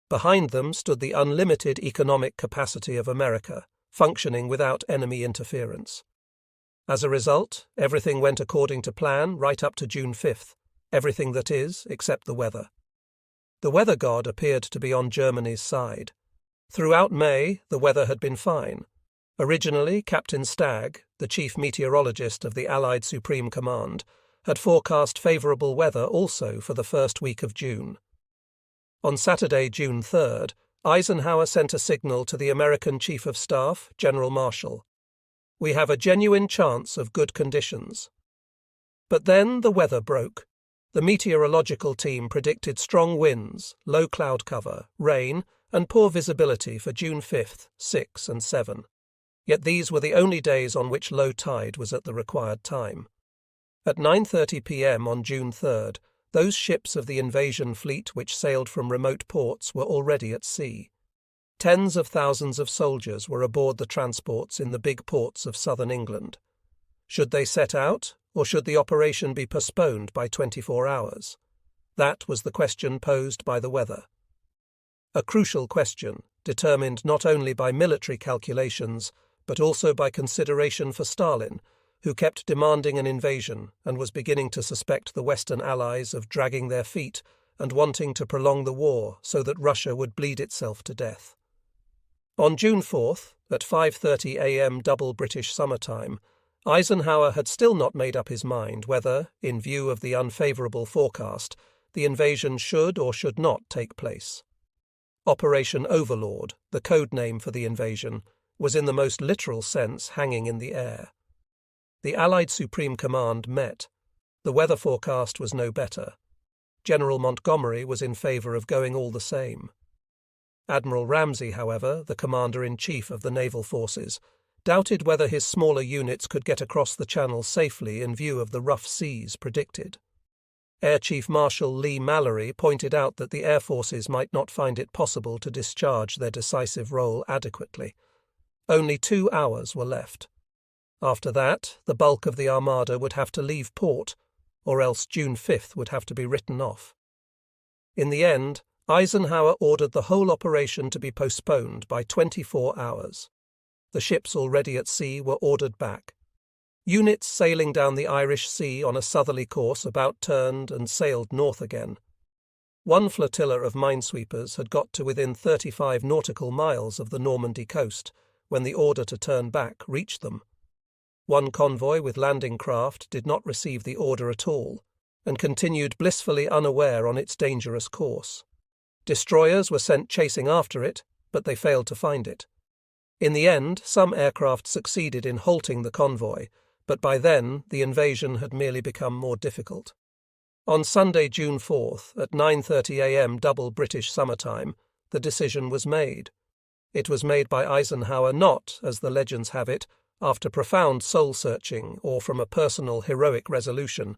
Behind them stood the unlimited economic capacity of America, functioning without enemy interference. As a result, everything went according to plan right up to June 5th, everything that is, except the weather. The weather god appeared to be on Germany's side. Throughout May, the weather had been fine. Originally, Captain Stagg, the chief meteorologist of the Allied Supreme Command, had forecast favourable weather also for the first week of June. On Saturday, June 3rd, Eisenhower sent a signal to the American Chief of Staff, General Marshall. "We have a genuine chance of good conditions." But then the weather broke. The meteorological team predicted strong winds, low cloud cover, rain, and poor visibility for June 5th, 6 and 7. Yet these were the only days on which low tide was at the required time. At 9:30 p.m. on June 3rd, those ships of the invasion fleet which sailed from remote ports were already at sea. Tens of thousands of soldiers were aboard the transports in the big ports of southern England. Should they set out, or should the operation be postponed by 24 hours? That was the question posed by the weather. A crucial question, determined not only by military calculations, but also by consideration for Stalin, who kept demanding an invasion and was beginning to suspect the Western Allies of dragging their feet and wanting to prolong the war so that Russia would bleed itself to death. On June 4th, at 5:30 a.m. double British summer time, Eisenhower had still not made up his mind whether, in view of the unfavourable forecast, the invasion should or should not take place. Operation Overlord, the code name for the invasion, was in the most literal sense hanging in the air. The Allied Supreme Command met. The weather forecast was no better. General Montgomery was in favour of going all the same. Admiral Ramsay, however, the Commander-in-Chief of the naval forces, doubted whether his smaller units could get across the Channel safely in view of the rough seas predicted. Air Chief Marshal Lee Mallory pointed out that the air forces might not find it possible to discharge their decisive role adequately. Only 2 hours were left. After that, the bulk of the armada would have to leave port, or else June 5th would have to be written off. In the end, Eisenhower ordered the whole operation to be postponed by 24 hours. The ships already at sea were ordered back. Units sailing down the Irish Sea on a southerly course about turned and sailed north again. One flotilla of minesweepers had got to within 35 nautical miles of the Normandy coast when the order to turn back reached them. One convoy with landing craft did not receive the order at all, and continued blissfully unaware on its dangerous course. Destroyers were sent chasing after it, but they failed to find it. In the end, some aircraft succeeded in halting the convoy, but by then the invasion had merely become more difficult. On Sunday, June 4th, at 9:30 a.m. double British summer time, the decision was made. It was made by Eisenhower not, as the legends have it, after profound soul-searching or from a personal heroic resolution,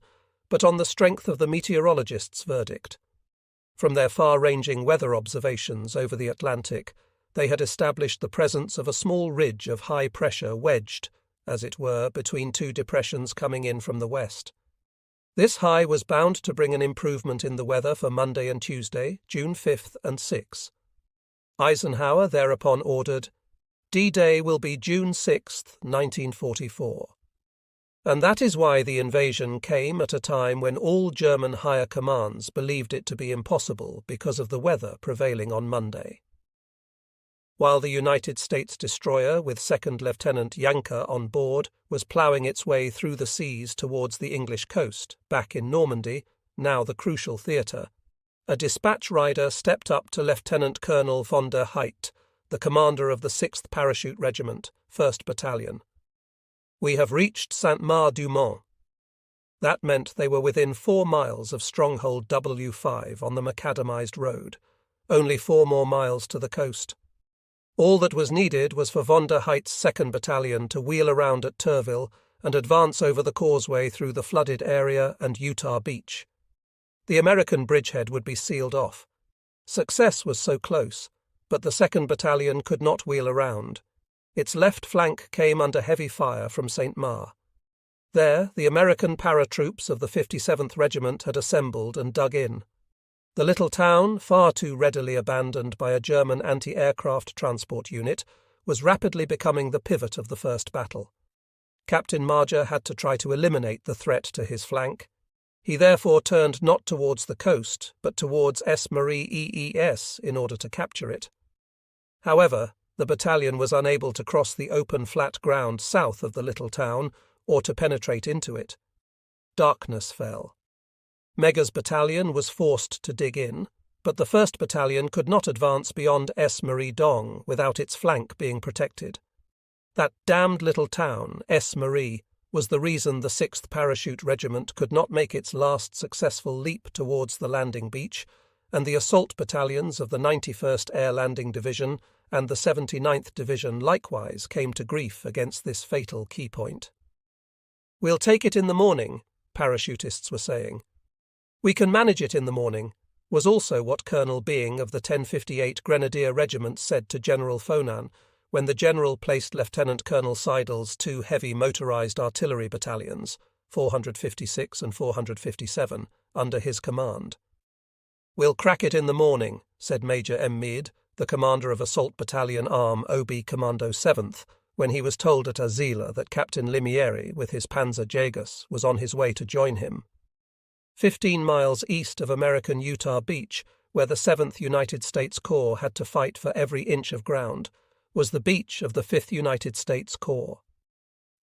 but on the strength of the meteorologists' verdict. From their far-ranging weather observations over the Atlantic, they had established the presence of a small ridge of high pressure wedged, as it were, between two depressions coming in from the west. This high was bound to bring an improvement in the weather for Monday and Tuesday, June 5th and 6th. Eisenhower thereupon ordered, D-Day will be June 6th, 1944. And that is why the invasion came at a time when all German higher commands believed it to be impossible because of the weather prevailing on Monday. While the United States destroyer with Second Lieutenant Yanker on board was ploughing its way through the seas towards the English coast, back in Normandy, now the crucial theatre, a dispatch rider stepped up to Lieutenant Colonel von der Heydt, the commander of the 6th Parachute Regiment, 1st Battalion. "We have reached Saint-Marc-du-Mont." That meant they were within 4 miles of Stronghold W5 on the macadamized road, only 4 more miles to the coast. All that was needed was for von der Heydt's 2nd Battalion to wheel around at Turville and advance over the causeway through the flooded area and Utah Beach. The American bridgehead would be sealed off. Success was so close, but the 2nd Battalion could not wheel around. Its left flank came under heavy fire from St. Marc. There, the American paratroops of the 57th Regiment had assembled and dug in. The little town, far too readily abandoned by a German anti-aircraft transport unit, was rapidly becoming the pivot of the first battle. Captain Marger had to try to eliminate the threat to his flank. He therefore turned not towards the coast, but towards S. Marie EES in order to capture it. However, the battalion was unable to cross the open flat ground south of the little town or to penetrate into it. Darkness fell. Meagher's battalion was forced to dig in, but the 1st Battalion could not advance beyond S. Marie Dong without its flank being protected. That damned little town, S. Marie, was the reason the 6th Parachute Regiment could not make its last successful leap towards the landing beach, and the assault battalions of the 91st Air Landing Division and the 79th Division likewise came to grief against this fatal key point. "We'll take it in the morning," parachutists were saying. "We can manage it in the morning," was also what Colonel Byng of the 1058 Grenadier Regiment said to General Fonan when the General placed Lieutenant Colonel Seidel's 2 heavy motorized artillery battalions, 456 and 457, under his command. "We'll crack it in the morning," said Major M. Meade, the commander of Assault Battalion Arm OB Commando 7th, when he was told at Azila that Captain Limieri with his Panzer Jaeger was on his way to join him. 15 miles east of American Utah Beach, where the 7th United States Corps had to fight for every inch of ground, was the beach of the 5th United States Corps.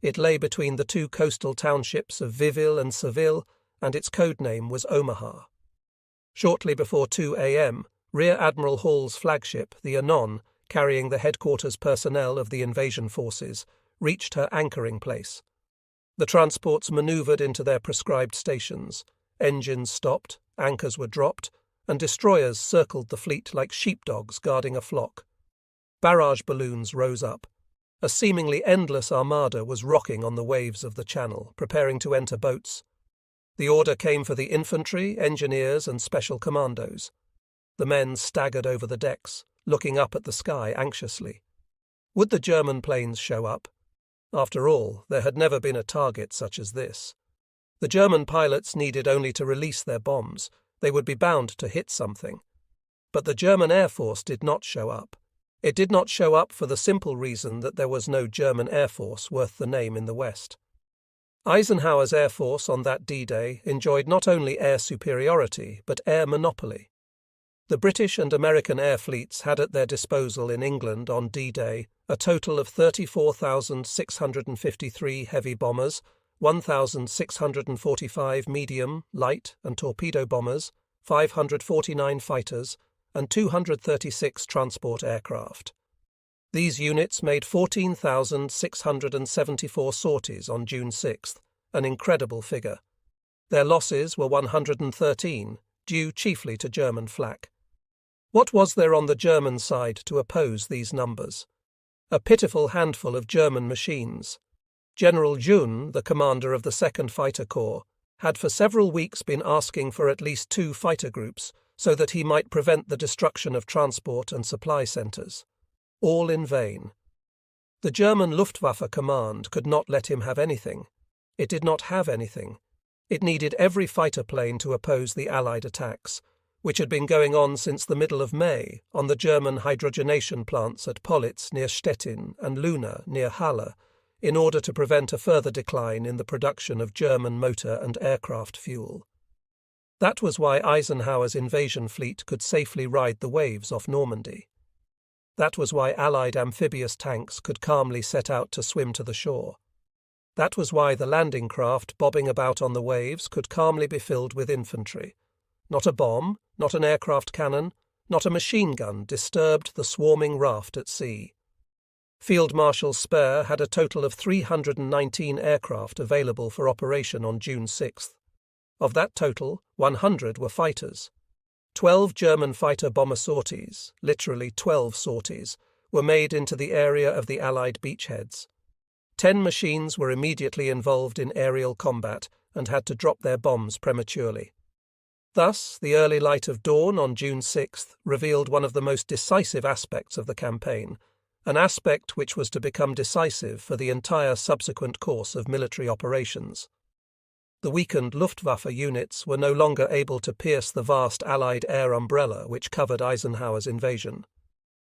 It lay between the 2 coastal townships of Viville and Seville, and its code name was Omaha. Shortly before 2 a.m., Rear Admiral Hall's flagship, the Anon, carrying the headquarters personnel of the invasion forces, reached her anchoring place. The transports manoeuvred into their prescribed stations. Engines stopped, anchors were dropped, and destroyers circled the fleet like sheepdogs guarding a flock. Barrage balloons rose up. A seemingly endless armada was rocking on the waves of the channel, preparing to enter boats. The order came for the infantry, engineers, and special commandos. The men staggered over the decks, looking up at the sky anxiously. Would the German planes show up? After all, there had never been a target such as this. The German pilots needed only to release their bombs. They would be bound to hit something. But the German Air Force did not show up. It did not show up for the simple reason that there was no German Air Force worth the name in the West. Eisenhower's Air Force on that D-Day enjoyed not only air superiority, but air monopoly. The British and American air fleets had at their disposal in England on D-Day a total of 34,653 heavy bombers, 1,645 medium, light, and torpedo bombers, 549 fighters, and 236 transport aircraft. These units made 14,674 sorties on June 6th, an incredible figure. Their losses were 113, due chiefly to German flak. What was there on the German side to oppose these numbers? A pitiful handful of German machines. General Jun, the commander of the 2nd Fighter Corps, had for several weeks been asking for at least 2 fighter groups so that he might prevent the destruction of transport and supply centres. All in vain. The German Luftwaffe command could not let him have anything. It did not have anything. It needed every fighter plane to oppose the Allied attacks, which had been going on since the middle of May on the German hydrogenation plants at Pollitz near Stettin and Luna near Halle, in order to prevent a further decline in the production of German motor and aircraft fuel. That was why Eisenhower's invasion fleet could safely ride the waves off Normandy. That was why Allied amphibious tanks could calmly set out to swim to the shore. That was why the landing craft bobbing about on the waves could calmly be filled with infantry. Not a bomb, not an aircraft cannon, not a machine gun disturbed the swarming raft at sea. Field Marshal Speer had a total of 319 aircraft available for operation on June 6th. Of that total, 100 were fighters. 12 German fighter-bomber sorties, literally 12 sorties, were made into the area of the Allied beachheads. 10 machines were immediately involved in aerial combat and had to drop their bombs prematurely. Thus, the early light of dawn on June 6th revealed one of the most decisive aspects of the campaign, an aspect which was to become decisive for the entire subsequent course of military operations. The weakened Luftwaffe units were no longer able to pierce the vast Allied air umbrella which covered Eisenhower's invasion.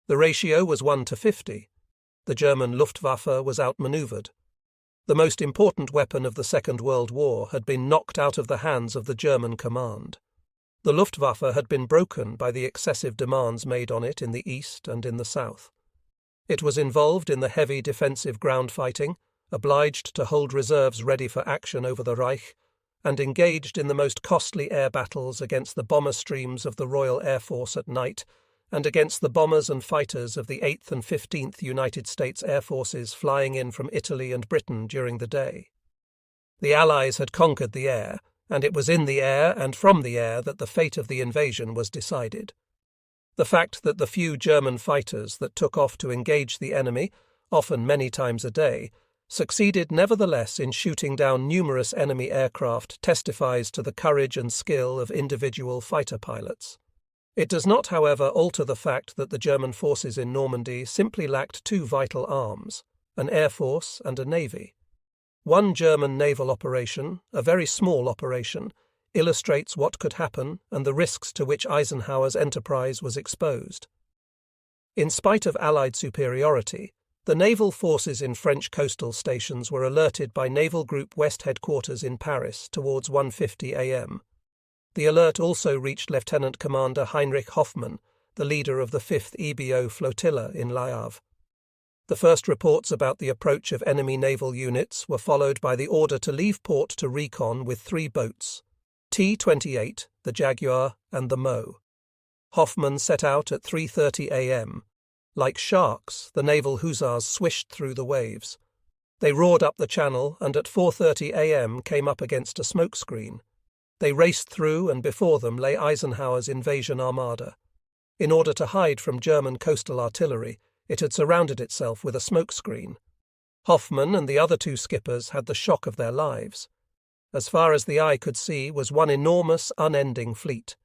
The ratio was 1-50. The German Luftwaffe was outmaneuvered. The most important weapon of the Second World War had been knocked out of the hands of the German command. The Luftwaffe had been broken by the excessive demands made on it in the east and in the south. It was involved in the heavy defensive ground fighting, obliged to hold reserves ready for action over the Reich, and engaged in the most costly air battles against the bomber streams of the Royal Air Force at night and against the bombers and fighters of the 8th and 15th United States Air Forces flying in from Italy and Britain during the day. The Allies had conquered the air, and it was in the air and from the air that the fate of the invasion was decided. The fact that the few German fighters that took off to engage the enemy, often many times a day, succeeded nevertheless in shooting down numerous enemy aircraft testifies to the courage and skill of individual fighter pilots. It does not, however, alter the fact that the German forces in Normandy simply lacked 2 vital arms, an air force and a navy. One German naval operation, a very small operation, illustrates what could happen and the risks to which Eisenhower's enterprise was exposed. In spite of Allied superiority, the naval forces in French coastal stations were alerted by Naval Group West headquarters in Paris towards 1:50 a.m. The alert also reached Lieutenant Commander Heinrich Hoffmann, the leader of the 5th EBO flotilla in Le Havre. The first reports about the approach of enemy naval units were followed by the order to leave port to recon with 3 boats, T-28, the Jaguar, and the Mo. Hoffmann set out at 3:30 a.m. Like sharks, the naval hussars swished through the waves. They roared up the channel and at 4:30 a.m. came up against a smoke screen. They raced through and before them lay Eisenhower's invasion armada. In order to hide from German coastal artillery, it had surrounded itself with a smoke screen. Hoffmann and the other 2 skippers had the shock of their lives. As far as the eye could see was one enormous, unending fleet.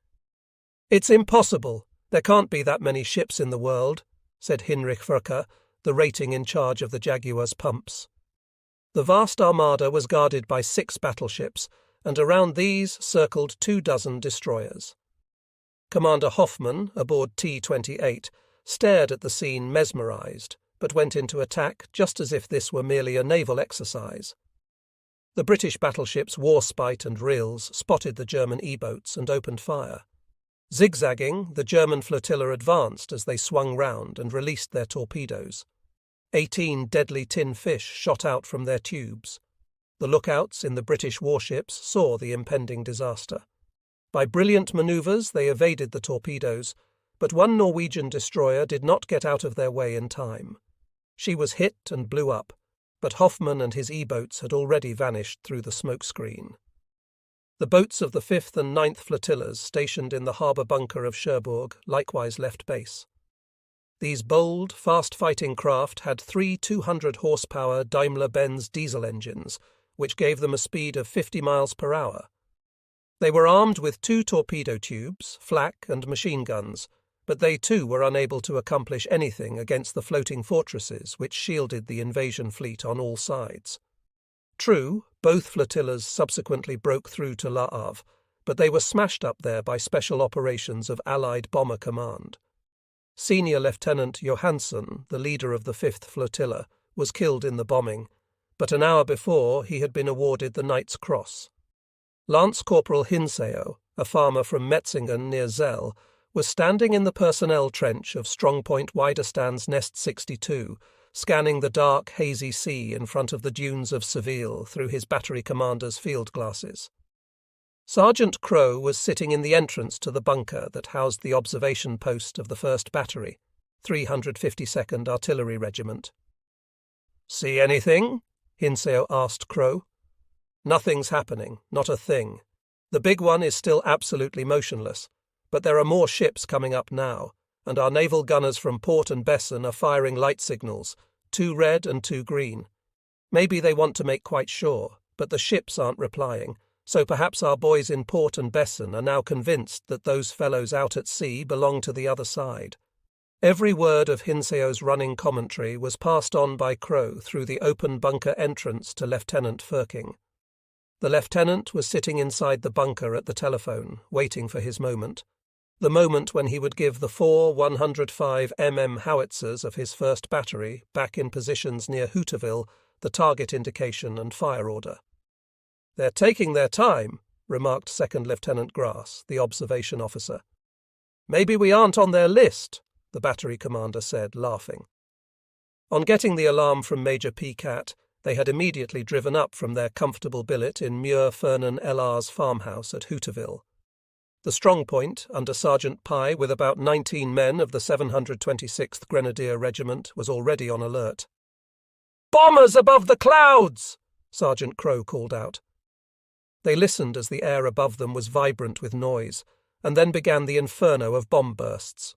"It's impossible. There can't be that many ships in the world," said Hinrich Furka, the rating in charge of the Jaguar's pumps. The vast armada was guarded by 6 battleships, and around these circled 24 destroyers. Commander Hoffmann, aboard T-28, stared at the scene mesmerized, but went into attack just as if this were merely a naval exercise. The British battleships Warspite and Rills spotted the German E-boats and opened fire. Zigzagging, the German flotilla advanced as they swung round and released their torpedoes. 18 deadly tin fish shot out from their tubes. The lookouts in the British warships saw the impending disaster. By brilliant manoeuvres they evaded the torpedoes, but one Norwegian destroyer did not get out of their way in time. She was hit and blew up, but Hoffmann and his E-boats had already vanished through the smoke screen. The boats of the 5th and 9th flotillas stationed in the harbour bunker of Cherbourg likewise left base. These bold, fast-fighting craft had three 200-horsepower Daimler-Benz diesel engines, which gave them a speed of 50 miles per hour. They were armed with 2 torpedo tubes, flak, and machine guns, but they too were unable to accomplish anything against the floating fortresses which shielded the invasion fleet on all sides. True, both flotillas subsequently broke through to Le Havre, but they were smashed up there by special operations of Allied Bomber Command. Senior Lieutenant Johansen, the leader of the 5th Flotilla, was killed in the bombing, but an hour before he had been awarded the Knight's Cross. Lance Corporal Hinseo, a farmer from Metzingen near Zell, was standing in the personnel trench of Strongpoint Widerstands Nest 62, scanning the dark, hazy sea in front of the dunes of Seville through his battery commander's field glasses. Sergeant Crow was sitting in the entrance to the bunker that housed the observation post of the 1st Battery, 352nd Artillery Regiment. "See anything?" Hinseo asked Crow. "Nothing's happening, not a thing. The big one is still absolutely motionless, but there are more ships coming up now, and our naval gunners from Port and Besson are firing light signals, 2 red and 2 green. Maybe they want to make quite sure, but the ships aren't replying, so perhaps our boys in Port and Besson are now convinced that those fellows out at sea belong to the other side." Every word of Hinseo's running commentary was passed on by Crow through the open bunker entrance to Lieutenant Firking. The lieutenant was sitting inside the bunker at the telephone, waiting for his moment. The moment when he would give the 4 105 mm howitzers of his 1st Battery back in positions near Houterville the target indication and fire order. "They're taking their time," remarked 2nd Lieutenant Grass, the observation officer. "Maybe we aren't on their list," the battery commander said, laughing. On getting the alarm from Major Peacat, they had immediately driven up from their comfortable billet in Muir-Fernan-LR's farmhouse at Houterville. The Strongpoint, under Sergeant Pye with about 19 men of the 726th Grenadier Regiment, was already on alert. "Bombers above the clouds!" Sergeant Crow called out. They listened as the air above them was vibrant with noise, and then began the inferno of bomb bursts.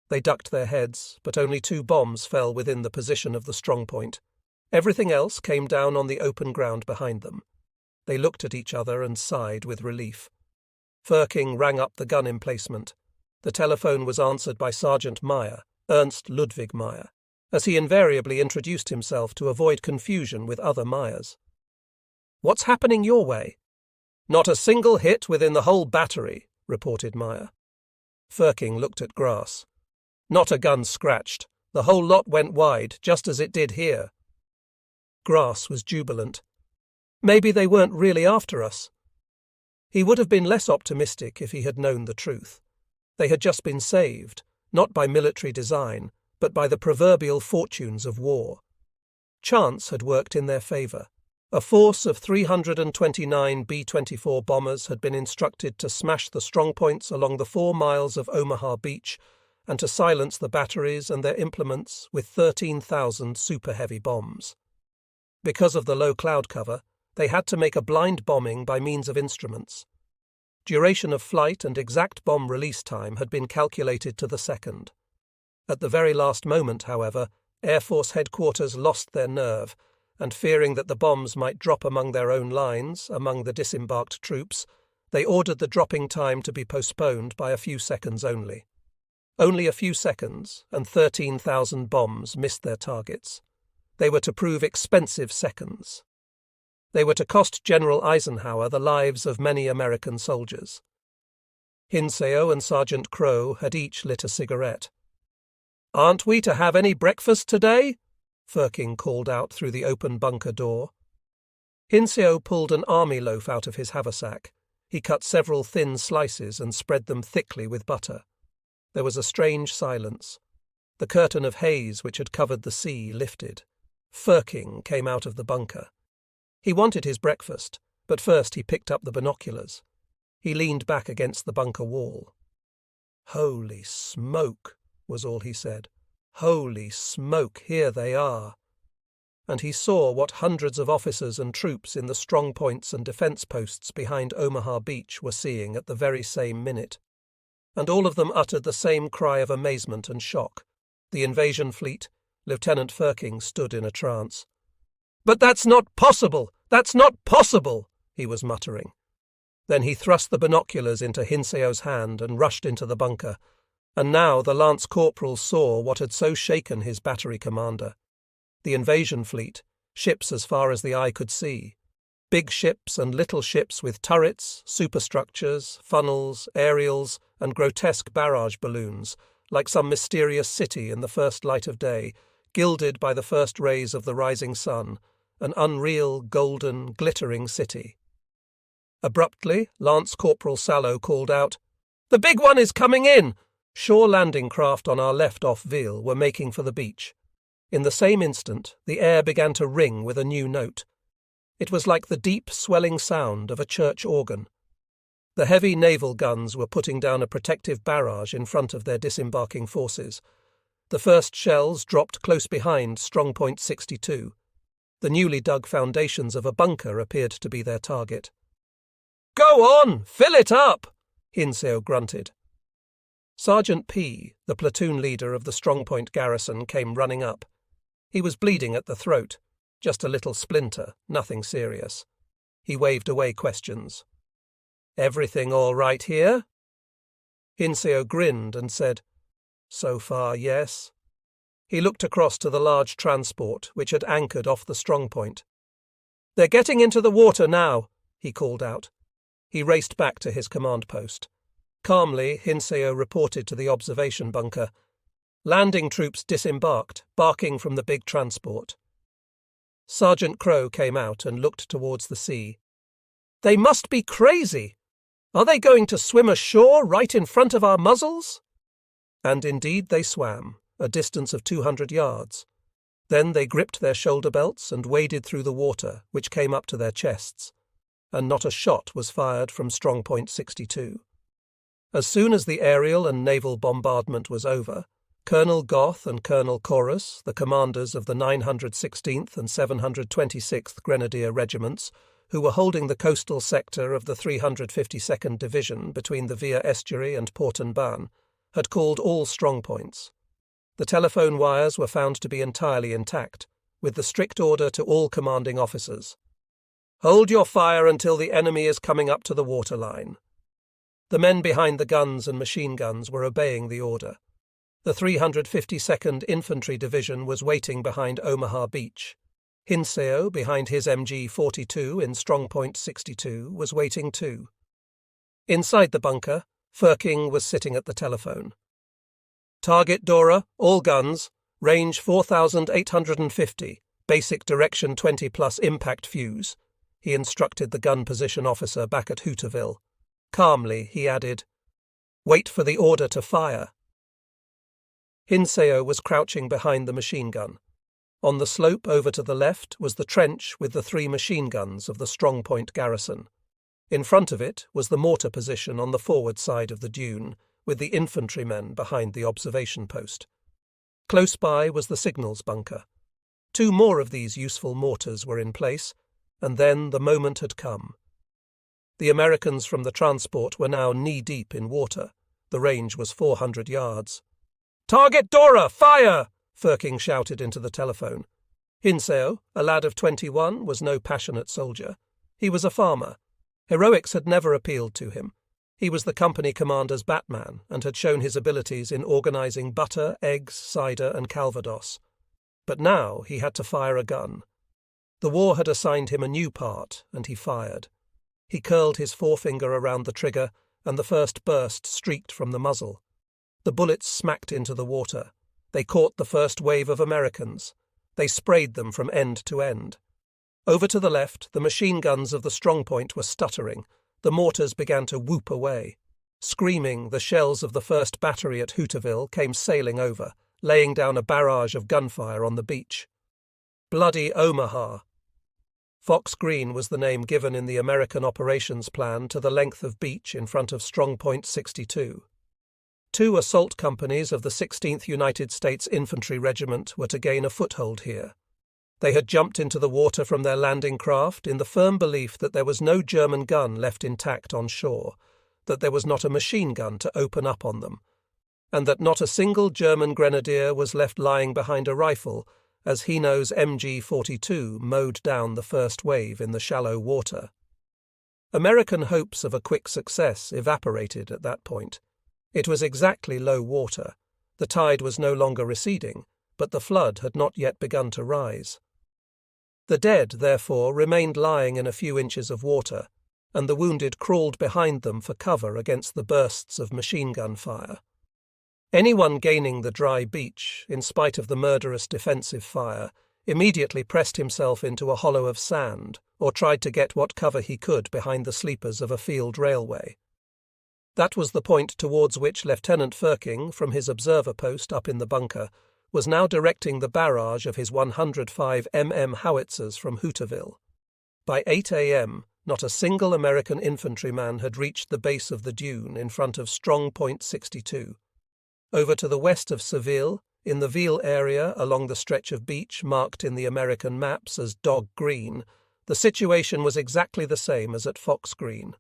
They ducked their heads, but only 2 bombs fell within the position of the Strongpoint. Everything else came down on the open ground behind them. They looked at each other and sighed with relief. Firking rang up the gun emplacement. The telephone was answered by Sergeant Meyer, Ernst Ludwig Meyer, as he invariably introduced himself to avoid confusion with other Meyers. "What's happening your way?" "Not a single hit within the whole battery," reported Meyer. Firking looked at Grass. "Not a gun scratched. The whole lot went wide, just as it did here." Grass was jubilant. Maybe they weren't really after us. He would have been less optimistic if he had known the truth. They had just been saved, not by military design, but by the proverbial fortunes of war. Chance had worked in their favour. A force of 329 B-24 bombers had been instructed to smash the strongpoints along the 4 miles of Omaha Beach and to silence the batteries and their implements with 13,000 super-heavy bombs. Because of the low cloud cover, they had to make a blind bombing by means of instruments. Duration of flight and exact bomb release time had been calculated to the second. At the very last moment, however, Air Force headquarters lost their nerve, and fearing that the bombs might drop among their own lines, among the disembarked troops, they ordered the dropping time to be postponed by a few seconds only. Only a few seconds, and 13,000 bombs missed their targets. They were to prove expensive seconds. They were to cost General Eisenhower the lives of many American soldiers. Hinseo and Sergeant Crow had each lit a cigarette. "Aren't we to have any breakfast today?" Firking called out through the open bunker door. Hinseo pulled an army loaf out of his haversack. He cut several thin slices and spread them thickly with butter. There was a strange silence. The curtain of haze which had covered the sea lifted. Firking came out of the bunker. He wanted his breakfast, but first he picked up the binoculars. He leaned back against the bunker wall. "Holy smoke," was all he said. "Holy smoke, here they are." and he saw what hundreds of officers and troops in the strong points and defence posts behind Omaha Beach were seeing at the very same minute. And all of them uttered the same cry of amazement and shock. The invasion fleet, Lieutenant Firking stood in a trance. "But that's not possible! That's not possible!" he was muttering. Then he thrust the binoculars into Hinseo's hand and rushed into the bunker, and now the lance corporal saw what had so shaken his battery commander. The invasion fleet, ships as far as the eye could see. Big ships and little ships with turrets, superstructures, funnels, aerials, and grotesque barrage balloons, like some mysterious city in the first light of day, gilded by the first rays of the rising sun, an unreal, golden, glittering city. Abruptly, Lance Corporal Sallow called out, "The big one is coming in!" Shore landing craft on our left off Ville were making for the beach. In the same instant, the air began to ring with a new note. It was like the deep, swelling sound of a church organ. The heavy naval guns were putting down a protective barrage in front of their disembarking forces. The first shells dropped close behind Strongpoint 62. The newly dug foundations of a bunker appeared to be their target. "Go on! Fill it up!" Hinseo grunted. Sergeant P., the platoon leader of the Strongpoint garrison, came running up. He was bleeding at the throat, just a little splinter, nothing serious. He waved away questions. "Everything all right here?" Hinseo grinned and said, "So far, yes." He looked across to the large transport which had anchored off the strongpoint. "They're getting into the water now," he called out. He raced back to his command post. Calmly, Hinseo reported to the observation bunker. Landing troops disembarked, barking from the big transport. Sergeant Crow came out and looked towards the sea. "They must be crazy! Are they going to swim ashore right in front of our muzzles?" And indeed they swam, a distance of 200 yards. Then they gripped their shoulder belts and waded through the water, which came up to their chests. And not a shot was fired from Strongpoint 62. As soon as the aerial and naval bombardment was over, Colonel Goth and Colonel Chorus, the commanders of the 916th and 726th Grenadier Regiments, who were holding the coastal sector of the 352nd Division between the Vire Estuary and Port-en-Ban, had called all strongpoints. The telephone wires were found to be entirely intact, with the strict order to all commanding officers: "Hold your fire until the enemy is coming up to the waterline." The men behind the guns and machine guns were obeying the order. The 352nd Infantry Division was waiting behind Omaha Beach. Hinseo, behind his MG-42 in Strongpoint 62, was waiting too. Inside the bunker, Firking was sitting at the telephone. "Target Dora, all guns, range 4,850, basic direction 20+ impact fuse," he instructed the gun position officer back at Hooterville. Calmly, he added, "Wait for the order to fire." Hinseo was crouching behind the machine gun. On the slope over to the left was the trench with the 3 machine guns of the Strongpoint garrison. In front of it was the mortar position on the forward side of the dune, with the infantrymen behind the observation post. Close by was the signals bunker. 2 more of these useful mortars were in place, and then the moment had come. The Americans from the transport were now knee-deep in water. The range was 400 yards. "Target Dora, fire!" Firking shouted into the telephone. Hinseo, a lad of 21, was no passionate soldier. He was a farmer. Heroics had never appealed to him. He was the company commander's Batman and had shown his abilities in organising butter, eggs, cider and Calvados. But now he had to fire a gun. The war had assigned him a new part, and he fired. He curled his forefinger around the trigger, and the first burst streaked from the muzzle. The bullets smacked into the water. They caught the first wave of Americans. They sprayed them from end to end. Over to the left, the machine guns of the strongpoint were stuttering. The mortars began to whoop away. Screaming, the shells of the first battery at Hooterville came sailing over, laying down a barrage of gunfire on the beach. Bloody Omaha. Fox Green was the name given in the American operations plan to the length of beach in front of Strongpoint 62. 2 assault companies of the 16th United States Infantry Regiment were to gain a foothold here. They had jumped into the water from their landing craft in the firm belief that there was no German gun left intact on shore, that there was not a machine gun to open up on them, and that not a single German grenadier was left lying behind a rifle as Hino's MG-42 mowed down the first wave in the shallow water. American hopes of a quick success evaporated at that point. It was exactly low water. The tide was no longer receding, but the flood had not yet begun to rise. The dead, therefore, remained lying in a few inches of water, and the wounded crawled behind them for cover against the bursts of machine gun fire. Anyone gaining the dry beach, in spite of the murderous defensive fire, immediately pressed himself into a hollow of sand or tried to get what cover he could behind the sleepers of a field railway. That was the point towards which Lieutenant Firking, from his observer post up in the bunker, was now directing the barrage of his 105 mm howitzers from Hooterville. By 8 a.m., not a single American infantryman had reached the base of the dune in front of Strong Point 62. Over to the west of Seville, in the Ville area along the stretch of beach marked in the American maps as Dog Green, the situation was exactly the same as at Fox Green.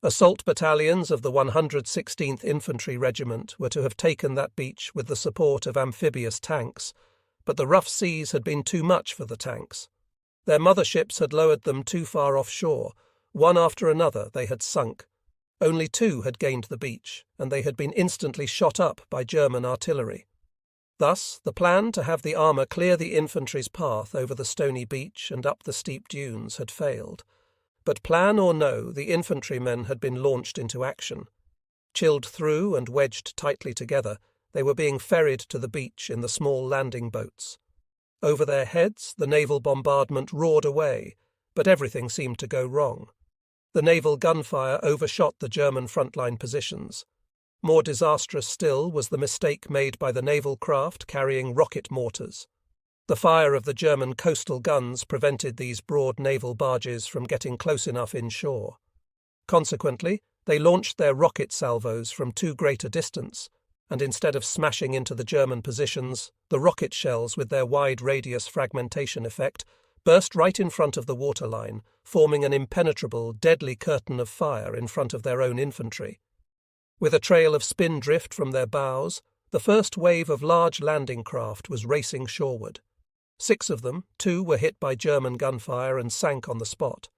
Assault battalions of the 116th Infantry Regiment were to have taken that beach with the support of amphibious tanks, but the rough seas had been too much for the tanks. Their motherships had lowered them too far offshore. One after another they had sunk. Only 2 had gained the beach, and they had been instantly shot up by German artillery. Thus, the plan to have the armour clear the infantry's path over the stony beach and up the steep dunes had failed. But plan or no, the infantrymen had been launched into action. Chilled through and wedged tightly together, they were being ferried to the beach in the small landing boats. Over their heads, the naval bombardment roared away, but everything seemed to go wrong. The naval gunfire overshot the German frontline positions. More disastrous still was the mistake made by the naval craft carrying rocket mortars. The fire of the German coastal guns prevented these broad naval barges from getting close enough inshore. Consequently, they launched their rocket salvos from too great a distance, and instead of smashing into the German positions, the rocket shells with their wide radius fragmentation effect burst right in front of the waterline, forming an impenetrable, deadly curtain of fire in front of their own infantry. With a trail of spindrift from their bows, the first wave of large landing craft was racing shoreward. 6 of them, 2 were hit by German gunfire and sank on the spot.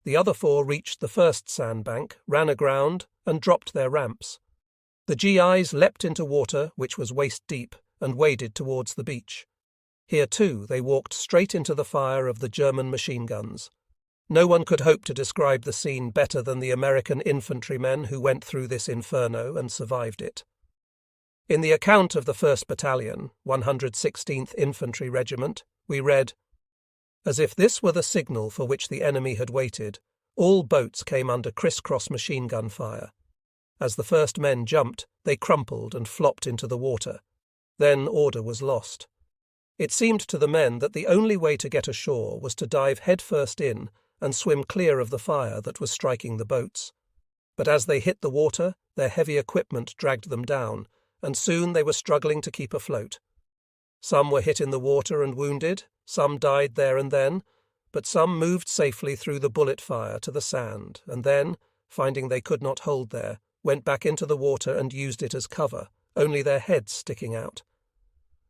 The other 4 reached the first sandbank, ran aground, and dropped their ramps. The GIs leapt into water, which was waist-deep, and waded towards the beach. Here, too, they walked straight into the fire of the German machine guns. No one could hope to describe the scene better than the American infantrymen who went through this inferno and survived it. In the account of the 1st Battalion, 116th Infantry Regiment, we read, "As if this were the signal for which the enemy had waited, all boats came under criss-cross machine gun fire. As the first men jumped, they crumpled and flopped into the water. Then order was lost. It seemed to the men that the only way to get ashore was to dive headfirst in and swim clear of the fire that was striking the boats. But as they hit the water, their heavy equipment dragged them down, and soon they were struggling to keep afloat. Some were hit in the water and wounded, some died there and then, but some moved safely through the bullet fire to the sand, and then, finding they could not hold there, went back into the water and used it as cover, only their heads sticking out.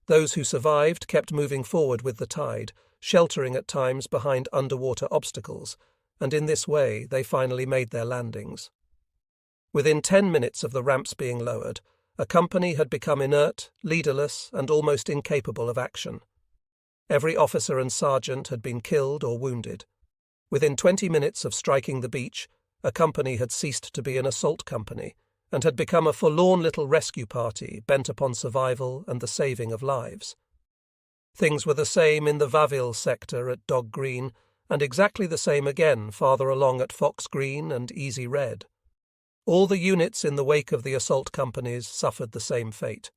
Those who survived kept moving forward with the tide, sheltering at times behind underwater obstacles, and in this way they finally made their landings. Within 10 minutes of the ramps being lowered, a company had become inert, leaderless, and almost incapable of action. Every officer and sergeant had been killed or wounded. Within 20 minutes of striking the beach, a company had ceased to be an assault company, and had become a forlorn little rescue party bent upon survival and the saving of lives. Things were the same in the Waville sector at Dog Green, and exactly the same again farther along at Fox Green and Easy Red. All the units in the wake of the assault companies suffered the same fate.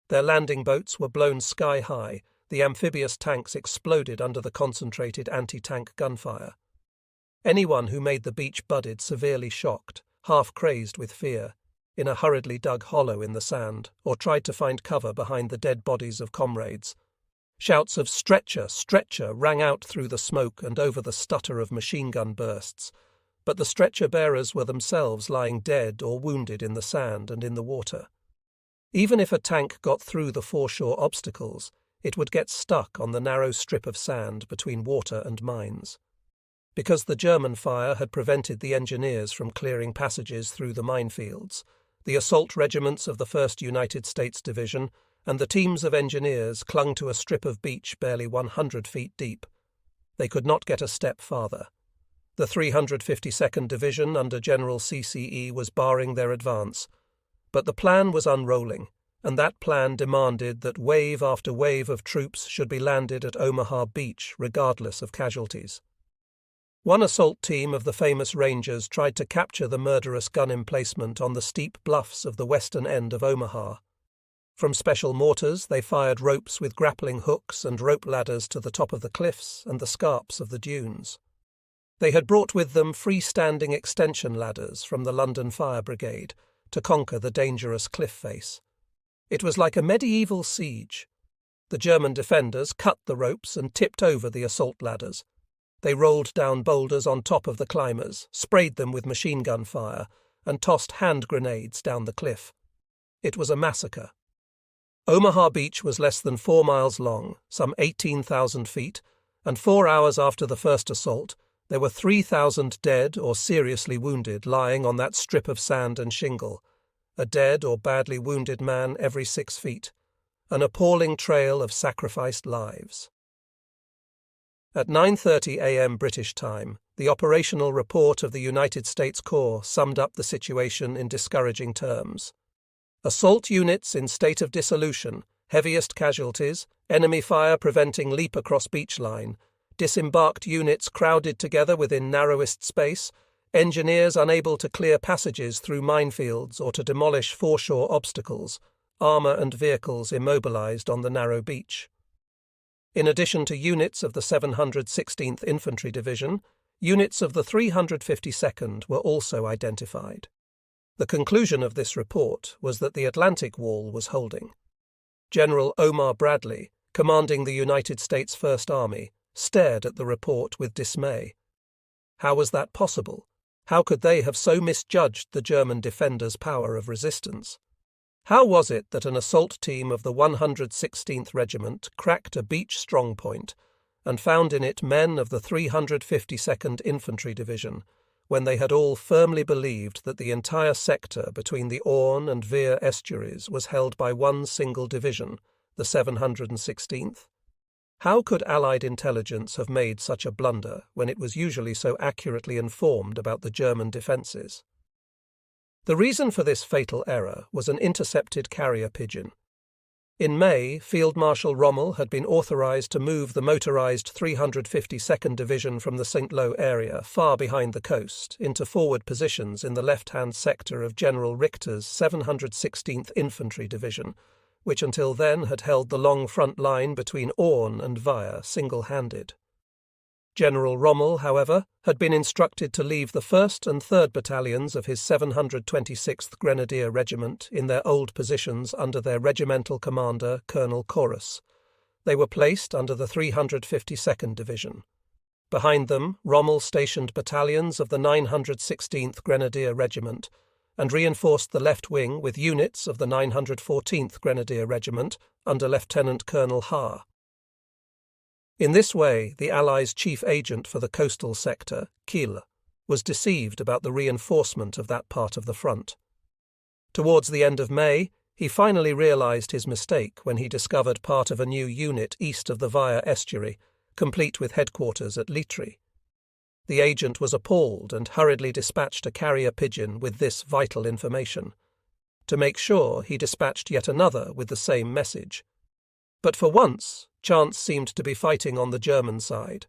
Their landing boats were blown sky high, the amphibious tanks exploded under the concentrated anti-tank gunfire. Anyone who made the beach budded severely shocked, half crazed with fear, in a hurriedly dug hollow in the sand, or tried to find cover behind the dead bodies of comrades. Shouts of "Stretcher! Stretcher!" rang out through the smoke and over the stutter of machine gun bursts, but the stretcher-bearers were themselves lying dead or wounded in the sand and in the water. Even if a tank got through the foreshore obstacles, it would get stuck on the narrow strip of sand between water and mines. Because the German fire had prevented the engineers from clearing passages through the minefields, the assault regiments of the 1st United States Division and the teams of engineers clung to a strip of beach barely 100 feet deep. They could not get a step farther. The 352nd Division under General CCE was barring their advance, but the plan was unrolling, and that plan demanded that wave after wave of troops should be landed at Omaha Beach regardless of casualties. One assault team of the famous Rangers tried to capture the murderous gun emplacement on the steep bluffs of the western end of Omaha. From special mortars they fired ropes with grappling hooks and rope ladders to the top of the cliffs and the scarps of the dunes. They had brought with them freestanding extension ladders from the London Fire Brigade to conquer the dangerous cliff face. It was like a medieval siege. The German defenders cut the ropes and tipped over the assault ladders. They rolled down boulders on top of the climbers, sprayed them with machine gun fire, and tossed hand grenades down the cliff. It was a massacre. Omaha Beach was less than 4 miles long, some 18,000 feet, and 4 hours after the first assault, there were 3,000 dead or seriously wounded lying on that strip of sand and shingle, a dead or badly wounded man every 6 feet, an appalling trail of sacrificed lives. At 9:30 a.m. British time, the operational report of the United States Corps summed up the situation in discouraging terms. Assault units in state of dissolution, heaviest casualties, enemy fire preventing leap across beach line, disembarked units crowded together within narrowest space, engineers unable to clear passages through minefields or to demolish foreshore obstacles, armour and vehicles immobilised on the narrow beach. In addition to units of the 716th Infantry Division, units of the 352nd were also identified. The conclusion of this report was that the Atlantic Wall was holding. General Omar Bradley, commanding the United States First Army, stared at the report with dismay. How was that possible? How could they have so misjudged the German defenders' power of resistance? How was it that an assault team of the 116th Regiment cracked a beach strongpoint and found in it men of the 352nd Infantry Division, when they had all firmly believed that the entire sector between the Orne and Veer estuaries was held by one single division, the 716th? How could Allied intelligence have made such a blunder when it was usually so accurately informed about the German defences? The reason for this fatal error was an intercepted carrier pigeon. In May, Field Marshal Rommel had been authorised to move the motorised 352nd Division from the St. Lo area far behind the coast into forward positions in the left-hand sector of General Richter's 716th Infantry Division, which until then had held the long front line between Orne and Veer single-handed. General Rommel, however, had been instructed to leave the 1st and 3rd Battalions of his 726th Grenadier Regiment in their old positions under their regimental commander, Colonel Corus. They were placed under the 352nd Division. Behind them, Rommel stationed battalions of the 916th Grenadier Regiment and reinforced the left wing with units of the 914th Grenadier Regiment under Lieutenant Colonel Haar. In this way, the Allies' chief agent for the coastal sector, Kiel, was deceived about the reinforcement of that part of the front. Towards the end of May, he finally realised his mistake when he discovered part of a new unit east of the Veer estuary, complete with headquarters at Litry. The agent was appalled and hurriedly dispatched a carrier pigeon with this vital information. To make sure, he dispatched yet another with the same message. But for once, chance seemed to be fighting on the German side.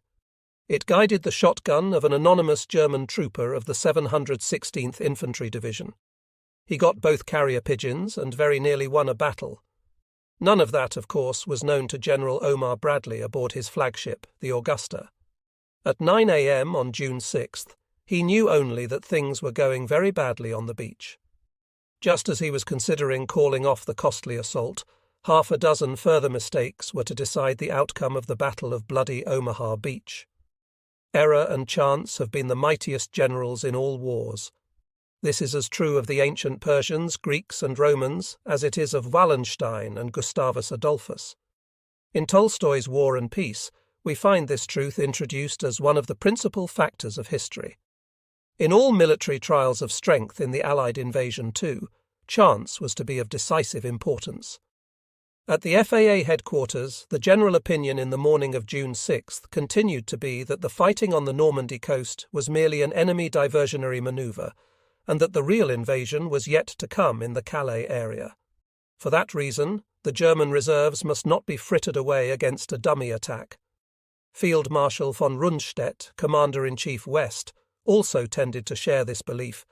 It guided the shotgun of an anonymous German trooper of the 716th Infantry Division. He got both carrier pigeons and very nearly won a battle. None of that, of course, was known to General Omar Bradley aboard his flagship, the Augusta. At 9 a.m. on June 6th, he knew only that things were going very badly on the beach. Just as he was considering calling off the costly assault, Half a dozen further mistakes were to decide the outcome of the Battle of Bloody Omaha Beach. Error and chance have been the mightiest generals in all wars. This is as true of the ancient Persians, Greeks, and Romans as it is of Wallenstein and Gustavus Adolphus. In Tolstoy's War and Peace, we find this truth introduced as one of the principal factors of history. In all military trials of strength in the Allied invasion too, chance was to be of decisive importance. At the FAA headquarters, the general opinion in the morning of June 6th continued to be that the fighting on the Normandy coast was merely an enemy diversionary manoeuvre, and that the real invasion was yet to come in the Calais area. For that reason, the German reserves must not be frittered away against a dummy attack. Field Marshal von Rundstedt, Commander-in-Chief West, also tended to share this belief,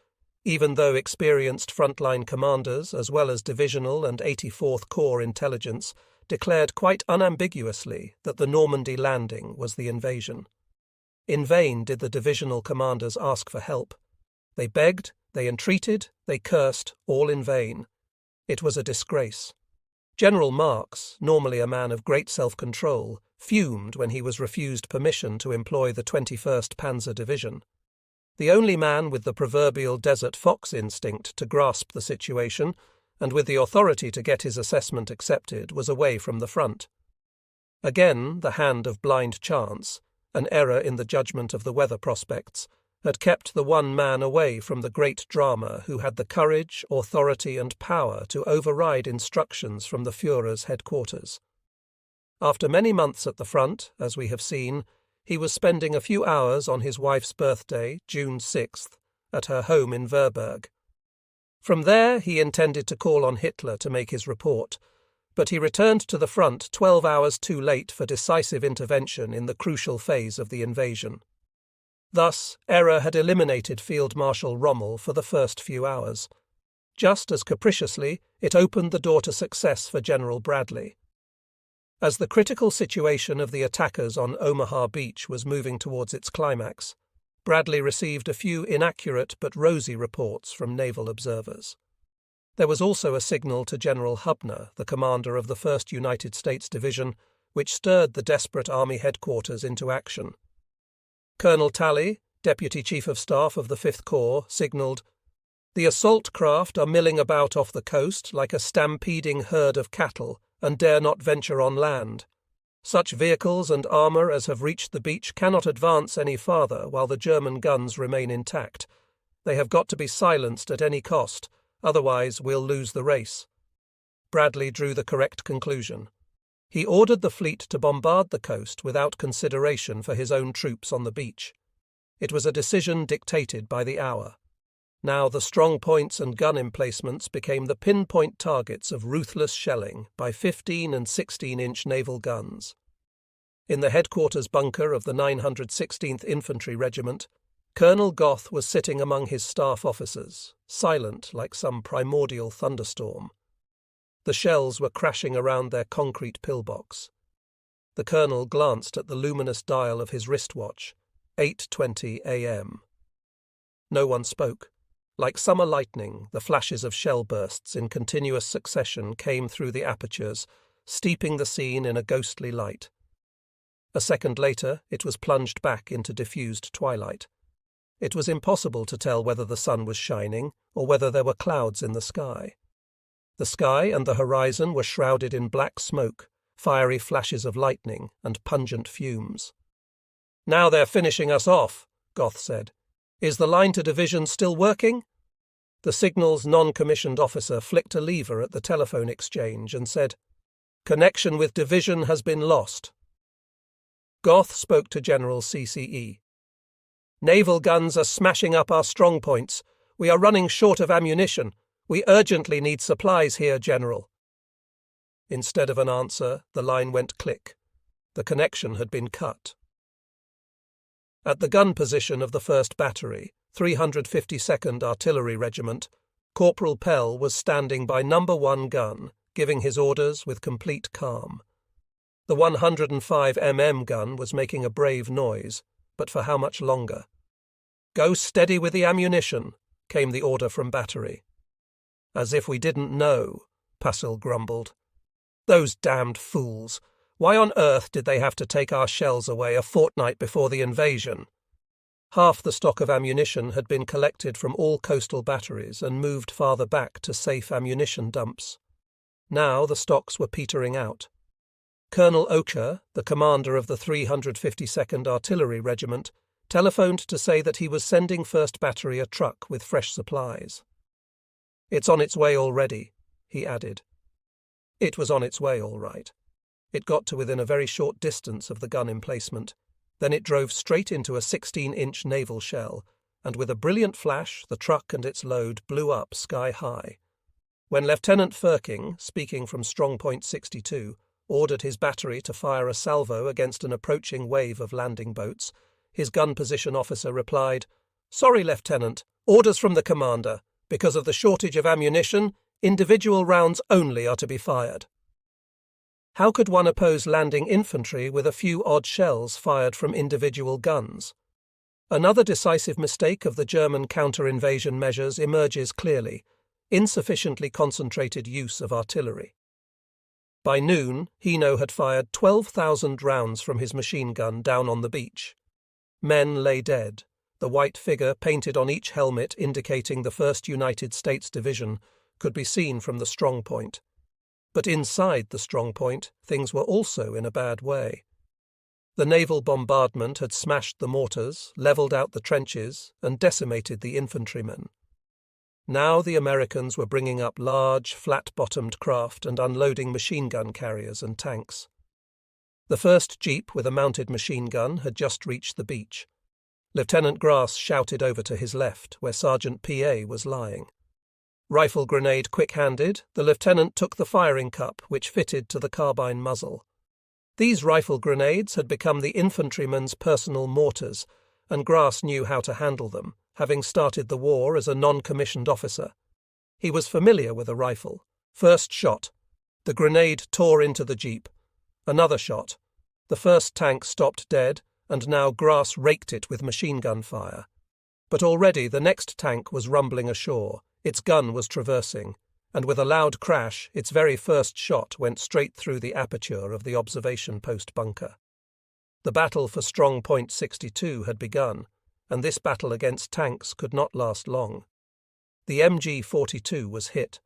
even though experienced frontline commanders, as well as Divisional and 84th Corps intelligence, declared quite unambiguously that the Normandy landing was the invasion. In vain did the divisional commanders ask for help. They begged, they entreated, they cursed, all in vain. It was a disgrace. General Marx, normally a man of great self-control, fumed when he was refused permission to employ the 21st Panzer Division. The only man with the proverbial desert fox instinct to grasp the situation, and with the authority to get his assessment accepted, was away from the front. Again, the hand of blind chance, an error in the judgment of the weather prospects, had kept the one man away from the great drama who had the courage, authority, and power to override instructions from the Führer's headquarters. After many months at the front, as we have seen, he was spending a few hours on his wife's birthday, June 6th, at her home in Verberg. From there he intended to call on Hitler to make his report, but he returned to the front 12 hours too late for decisive intervention in the crucial phase of the invasion. Thus, error had eliminated Field Marshal Rommel for the first few hours. Just as capriciously, it opened the door to success for General Bradley. As the critical situation of the attackers on Omaha Beach was moving towards its climax, Bradley received a few inaccurate but rosy reports from naval observers. There was also a signal to General Hubner, the commander of the 1st United States Division, which stirred the desperate Army headquarters into action. Colonel Talley, Deputy Chief of Staff of the 5th Corps, signalled, "The assault craft are milling about off the coast like a stampeding herd of cattle, and dare not venture on land. Such vehicles and armour as have reached the beach cannot advance any farther while the German guns remain intact. They have got to be silenced at any cost, otherwise we'll lose the race." Bradley drew the correct conclusion. He ordered the fleet to bombard the coast without consideration for his own troops on the beach. It was a decision dictated by the hour. Now the strong points and gun emplacements became the pinpoint targets of ruthless shelling by 15 and 16-inch naval guns. In the headquarters bunker of the 916th Infantry Regiment, Colonel Goth was sitting among his staff officers, silent like some primordial thunderstorm. The shells were crashing around their concrete pillbox. The colonel glanced at the luminous dial of his wristwatch, 8:20 a.m. No one spoke. Like summer lightning, the flashes of shell bursts in continuous succession came through the apertures, steeping the scene in a ghostly light. A second later, it was plunged back into diffused twilight. It was impossible to tell whether the sun was shining or whether there were clouds in the sky. The sky and the horizon were shrouded in black smoke, fiery flashes of lightning, and pungent fumes. "Now they're finishing us off," Goth said. "Is the line to division still working?" The signal's non-commissioned officer flicked a lever at the telephone exchange and said, "Connection with division has been lost." Goth spoke to General CCE. "Naval guns are smashing up our strong points. We are running short of ammunition. We urgently need supplies here, General." Instead of an answer, the line went click. The connection had been cut. At the gun position of the 1st Battery, 352nd Artillery Regiment, Corporal Pell was standing by No. 1 gun, giving his orders with complete calm. The 105 mm gun was making a brave noise, but for how much longer? "Go steady with the ammunition," came the order from Battery. "As if we didn't know," Passil grumbled. Those damned fools! Why on earth did they have to take our shells away a fortnight before the invasion? Half the stock of ammunition had been collected from all coastal batteries and moved farther back to safe ammunition dumps. Now the stocks were petering out. Colonel Ocher, the commander of the 352nd Artillery Regiment, telephoned to say that he was sending 1st Battery a truck with fresh supplies. "It's on its way already," he added. It was on its way all right. It got to within a very short distance of the gun emplacement. Then it drove straight into a 16-inch naval shell, and with a brilliant flash the truck and its load blew up sky high. When Lieutenant Firking, speaking from Strong Point 62, ordered his battery to fire a salvo against an approaching wave of landing boats, his gun position officer replied, "Sorry, Lieutenant, orders from the commander. Because of the shortage of ammunition, individual rounds only are to be fired." How could one oppose landing infantry with a few odd shells fired from individual guns? Another decisive mistake of the German counter-invasion measures emerges clearly: insufficiently concentrated use of artillery. By noon, Hino had fired 12,000 rounds from his machine gun down on the beach. Men lay dead, the white figure painted on each helmet indicating the 1st United States Division could be seen from the strong point. But inside the strong point, things were also in a bad way. The naval bombardment had smashed the mortars, levelled out the trenches, and decimated the infantrymen. Now the Americans were bringing up large, flat-bottomed craft and unloading machine gun carriers and tanks. The first jeep with a mounted machine gun had just reached the beach. Lieutenant Grass shouted over to his left, where Sergeant P.A. was lying. Rifle grenade quick-handed, the lieutenant took the firing cup which fitted to the carbine muzzle. These rifle grenades had become the infantryman's personal mortars, and Grass knew how to handle them, having started the war as a non-commissioned officer. He was familiar with a rifle. First shot. The grenade tore into the jeep. Another shot. The first tank stopped dead, and now Grass raked it with machine gun fire. But already the next tank was rumbling ashore. Its gun was traversing, and with a loud crash, its very first shot went straight through the aperture of the observation post bunker. The battle for Strong Point 62 had begun, and this battle against tanks could not last long. The MG-42 was hit.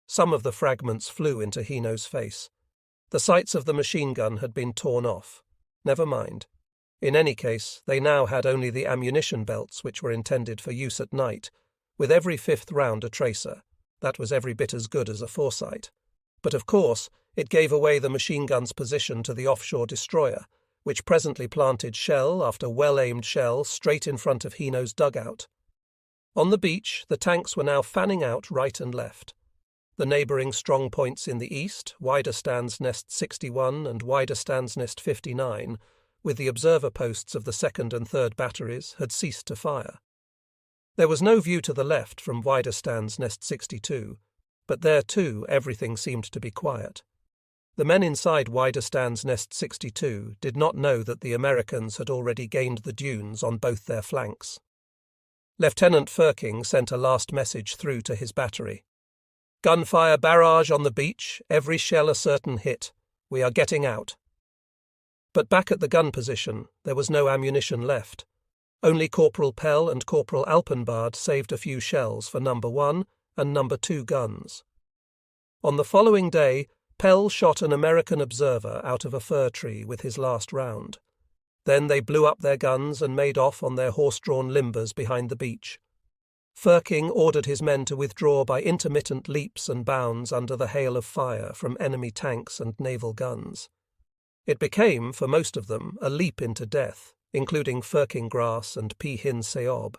Some of the fragments flew into Hino's face. The sights of the machine gun had been torn off. Never mind. In any case, they now had only the ammunition belts which were intended for use at night, with every 5th round a tracer. That was every bit as good as a foresight. But of course, it gave away the machine gun's position to the offshore destroyer, which presently planted shell after well-aimed shell straight in front of Hino's dugout. On the beach, the tanks were now fanning out right and left. The neighbouring strong points in the east, Widerstands Nest 61 and Widerstands Nest 59, with the observer posts of the 2nd and 3rd batteries, had ceased to fire. There was no view to the left from Widerstands Nest 62, but there too everything seemed to be quiet. The men inside Widerstands Nest 62 did not know that the Americans had already gained the dunes on both their flanks. Lieutenant Firking sent a last message through to his battery. "Gunfire barrage on the beach, every shell a certain hit. We are getting out." But back at the gun position, there was no ammunition left. Only Corporal Pell and Corporal Alpenbard saved a few shells for No. 1 and No. 2 guns. On the following day, Pell shot an American observer out of a fir tree with his last round. Then they blew up their guns and made off on their horse-drawn limbers behind the beach. Firking ordered his men to withdraw by intermittent leaps and bounds under the hail of fire from enemy tanks and naval guns. It became, for most of them, a leap into death, including Firking-Grass and P-Hin Seob.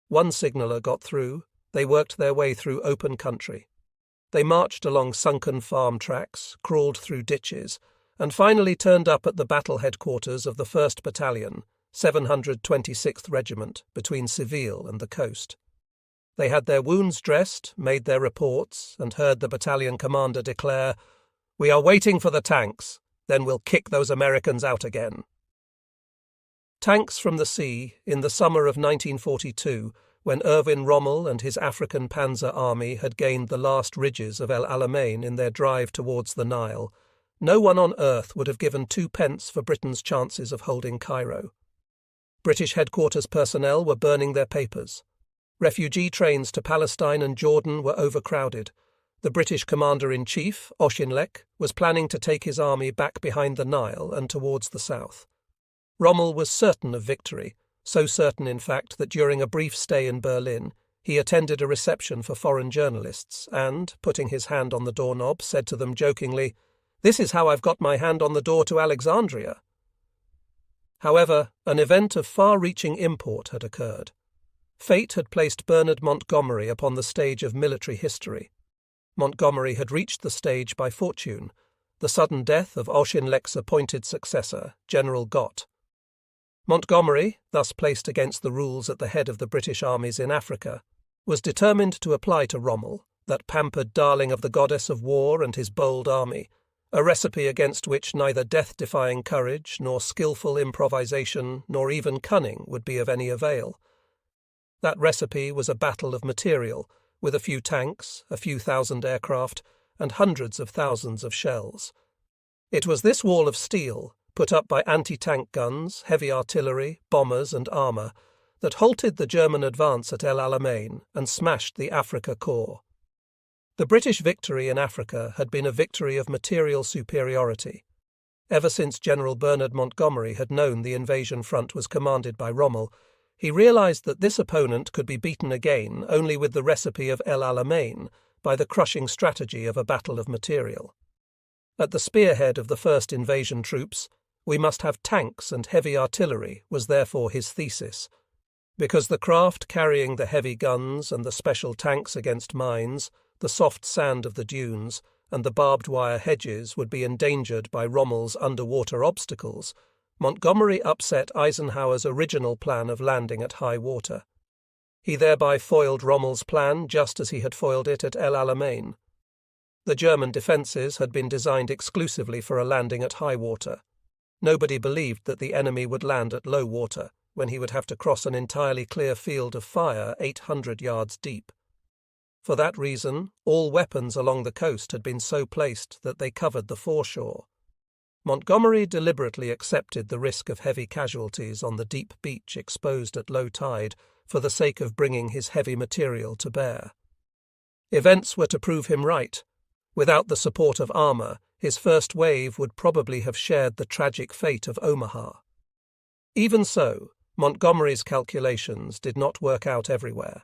One signaller got through. They worked their way through open country. They marched along sunken farm tracks, crawled through ditches, and finally turned up at the battle headquarters of the 1st Battalion, 726th Regiment, between Seville and the coast. They had their wounds dressed, made their reports, and heard the battalion commander declare, "We are waiting for the tanks, then we'll kick those Americans out again." Tanks from the sea, in the summer of 1942, when Erwin Rommel and his African Panzer Army had gained the last ridges of El Alamein in their drive towards the Nile, no one on earth would have given 2p for Britain's chances of holding Cairo. British headquarters personnel were burning their papers. Refugee trains to Palestine and Jordan were overcrowded. The British Commander-in-Chief, Auchinleck, was planning to take his army back behind the Nile and towards the south. Rommel was certain of victory, so certain in fact that during a brief stay in Berlin, he attended a reception for foreign journalists and, putting his hand on the doorknob, said to them jokingly, "This is how I've got my hand on the door to Alexandria." However, an event of far-reaching import had occurred. Fate had placed Bernard Montgomery upon the stage of military history. Montgomery had reached the stage by fortune, the sudden death of Auchinleck's appointed successor, General Gott. Montgomery, thus placed against the rules at the head of the British armies in Africa, was determined to apply to Rommel, that pampered darling of the goddess of war and his bold army, a recipe against which neither death-defying courage, nor skillful improvisation, nor even cunning would be of any avail. That recipe was a battle of material, with a few tanks, a few thousand aircraft, and hundreds of thousands of shells. It was this wall of steel, put up by anti-tank guns, heavy artillery, bombers and armour, that halted the German advance at El Alamein and smashed the Afrika Korps. The British victory in Africa had been a victory of material superiority. Ever since General Bernard Montgomery had known the invasion front was commanded by Rommel, he realised that this opponent could be beaten again only with the recipe of El Alamein, by the crushing strategy of a battle of material. At the spearhead of the first invasion troops, "We must have tanks and heavy artillery," was therefore his thesis. Because the craft carrying the heavy guns and the special tanks against mines, the soft sand of the dunes, and the barbed wire hedges would be endangered by Rommel's underwater obstacles, Montgomery upset Eisenhower's original plan of landing at high water. He thereby foiled Rommel's plan just as he had foiled it at El Alamein. The German defences had been designed exclusively for a landing at high water. Nobody believed that the enemy would land at low water, when he would have to cross an entirely clear field of fire 800 yards deep. For that reason, all weapons along the coast had been so placed that they covered the foreshore. Montgomery deliberately accepted the risk of heavy casualties on the deep beach exposed at low tide for the sake of bringing his heavy material to bear. Events were to prove him right. Without the support of armour, his first wave would probably have shared the tragic fate of Omaha. Even so, Montgomery's calculations did not work out everywhere.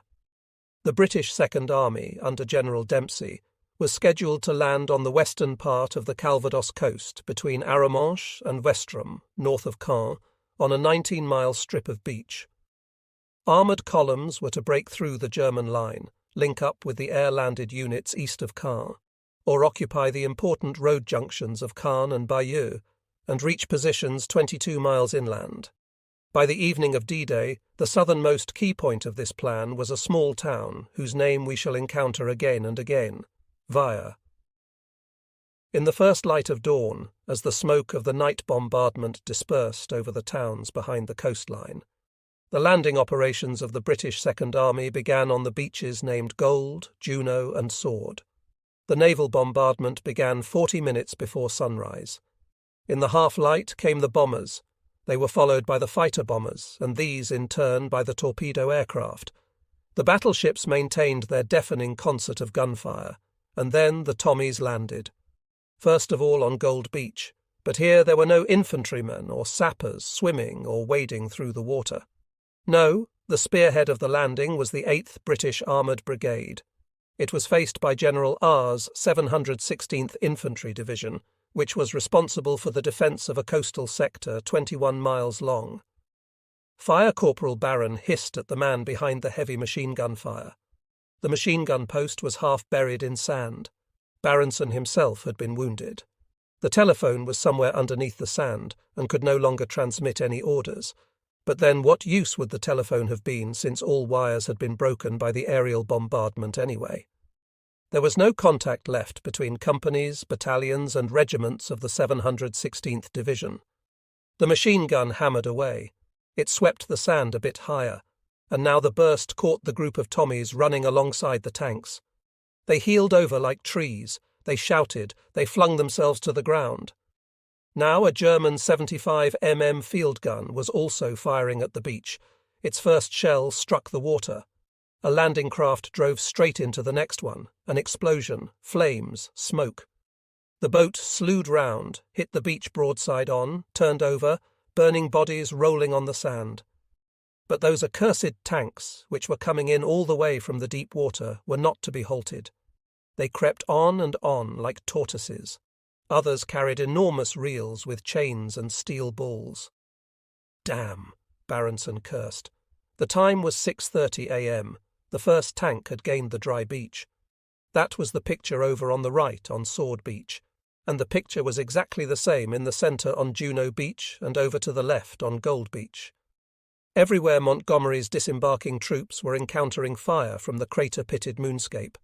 The British Second Army, under General Dempsey, was scheduled to land on the western part of the Calvados coast between Arromanches and Westrume, north of Caen, on a 19-mile strip of beach. Armoured columns were to break through the German line, link up with the air-landed units east of Caen, or occupy the important road junctions of Caen and Bayeux, and reach positions 22 miles inland. By the evening of D-Day, the southernmost key point of this plan was a small town whose name we shall encounter again and again, Vire. In the first light of dawn, as the smoke of the night bombardment dispersed over the towns behind the coastline, the landing operations of the British Second Army began on the beaches named Gold, Juno and Sword. The naval bombardment began 40 minutes before sunrise. In the half-light came the bombers. They were followed by the fighter bombers, and these in turn by the torpedo aircraft. The battleships maintained their deafening concert of gunfire, and then the Tommies landed. First of all on Gold Beach, but here there were no infantrymen or sappers swimming or wading through the water. No, the spearhead of the landing was the 8th British Armoured Brigade. It was faced by General R's 716th Infantry Division, which was responsible for the defence of a coastal sector 21 miles long. Fire Corporal Barron hissed at the man behind the heavy machine-gun fire. The machine-gun post was half buried in sand. Barronson himself had been wounded. The telephone was somewhere underneath the sand and could no longer transmit any orders. But then what use would the telephone have been since all wires had been broken by the aerial bombardment anyway? There was no contact left between companies, battalions and regiments of the 716th Division. The machine gun hammered away. It swept the sand a bit higher. and now the burst caught the group of Tommies running alongside the tanks. They heeled over like trees, they shouted, they flung themselves to the ground. Now a German 75mm field gun was also firing at the beach. Its first shell struck the water. A landing craft drove straight into the next one, an explosion, flames, smoke. The boat slewed round, hit the beach broadside on, turned over, burning bodies rolling on the sand. But those accursed tanks, which were coming in all the way from the deep water, were not to be halted. They crept on and on like tortoises. Others carried enormous reels with chains and steel balls. "Damn," Baronson cursed. The time was 6:30 a.m. The first tank had gained the dry beach. That was the picture over on the right on Sword Beach, and the picture was exactly the same in the centre on Juno Beach and over to the left on Gold Beach. Everywhere Montgomery's disembarking troops were encountering fire from the crater-pitted moonscape.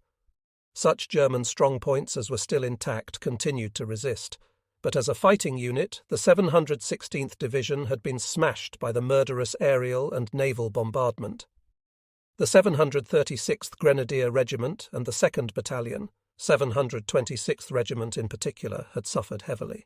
Such German strongpoints as were still intact continued to resist, but as a fighting unit, the 716th Division had been smashed by the murderous aerial and naval bombardment. The 736th Grenadier Regiment and the 2nd Battalion, 726th Regiment in particular, had suffered heavily.